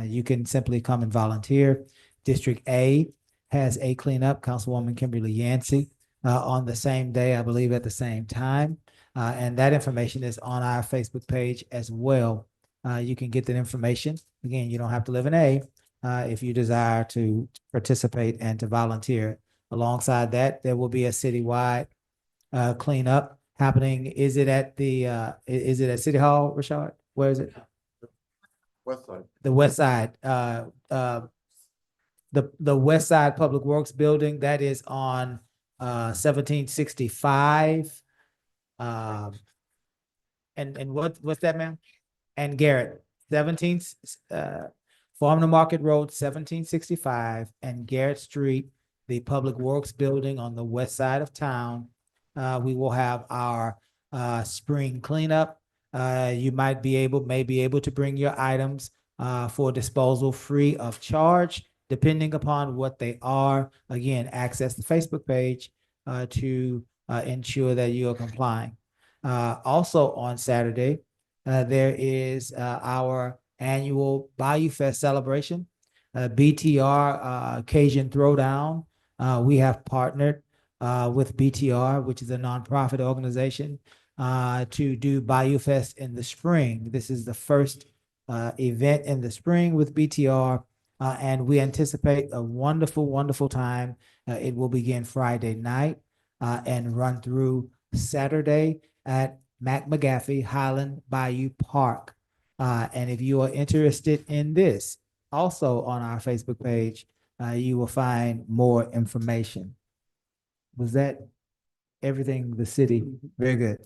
You can simply come and volunteer. District A has a cleanup, Councilwoman Kimberly Yancey, on the same day, I believe at the same time. And that information is on our Facebook page as well. You can get that information. Again, you don't have to live in A. If you desire to participate and to volunteer. Alongside that, there will be a citywide cleanup happening. Is it at City Hall, Rashad? Where is it? West side. The west side. The West Side Public Works Building, that is on 1765. And what's that, ma'am? And Garrett, 17th, Farm to Market Road, 1765, and Garrett Street, the Public Works Building on the west side of town. We will have our spring cleanup. You may be able to bring your items for disposal free of charge, depending upon what they are. Again, access the Facebook page to ensure that you are complying. Also on Saturday, there is our annual Bayou Fest celebration, BTR Cajun Throwdown. We have partnered with BTR, which is a nonprofit organization, to do Bayou Fest in the spring. This is the first event in the spring with BTR, and we anticipate a wonderful, wonderful time. It will begin Friday night and run through Saturday at Mac McGaffey Highland Bayou Park. And if you are interested in this, also on our Facebook page, you will find more information. Was that everything the city? Very good.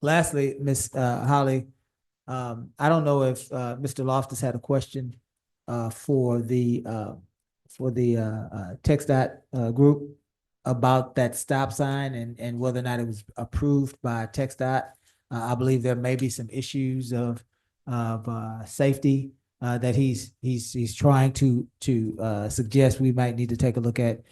Lastly, Ms. Holly, I don't know if Mr. Loftus had a question for the TxDOT group about that stop sign and whether or not it was approved by TxDOT. I believe there may be some issues of safety that he's trying to suggest we might need to take a look at.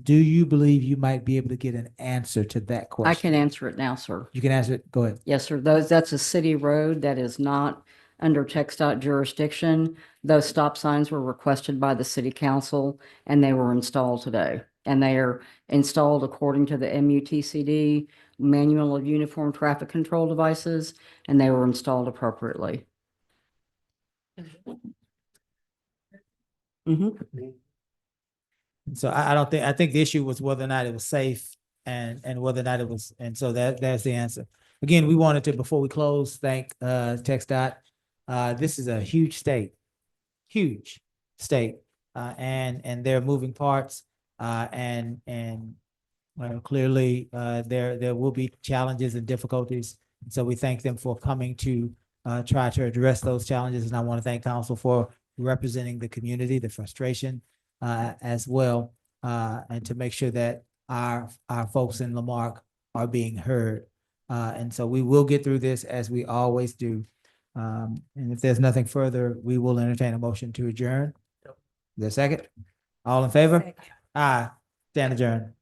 Do you believe you might be able to get an answer to that question? I can answer it now, sir. You can answer it. Go ahead. Yes, sir. That's a city road that is not under TxDOT jurisdiction. Those stop signs were requested by the city council and they were installed today. And they are installed according to the MUTCD Manual of Uniform Traffic Control Devices, and they were installed appropriately. So I think the issue was whether or not it was safe and whether or not it was, and so that's the answer. Again, we wanted to, before we close, thank TxDOT. This is a huge state, and there are moving parts, and clearly there will be challenges and difficulties. So we thank them for coming to try to address those challenges, and I want to thank council for representing the community, the frustration as well, and to make sure that our folks in Lamarck are being heard. And so we will get through this as we always do. And if there's nothing further, we will entertain a motion to adjourn. Is there a second? All in favor? Aye. Stand adjourned.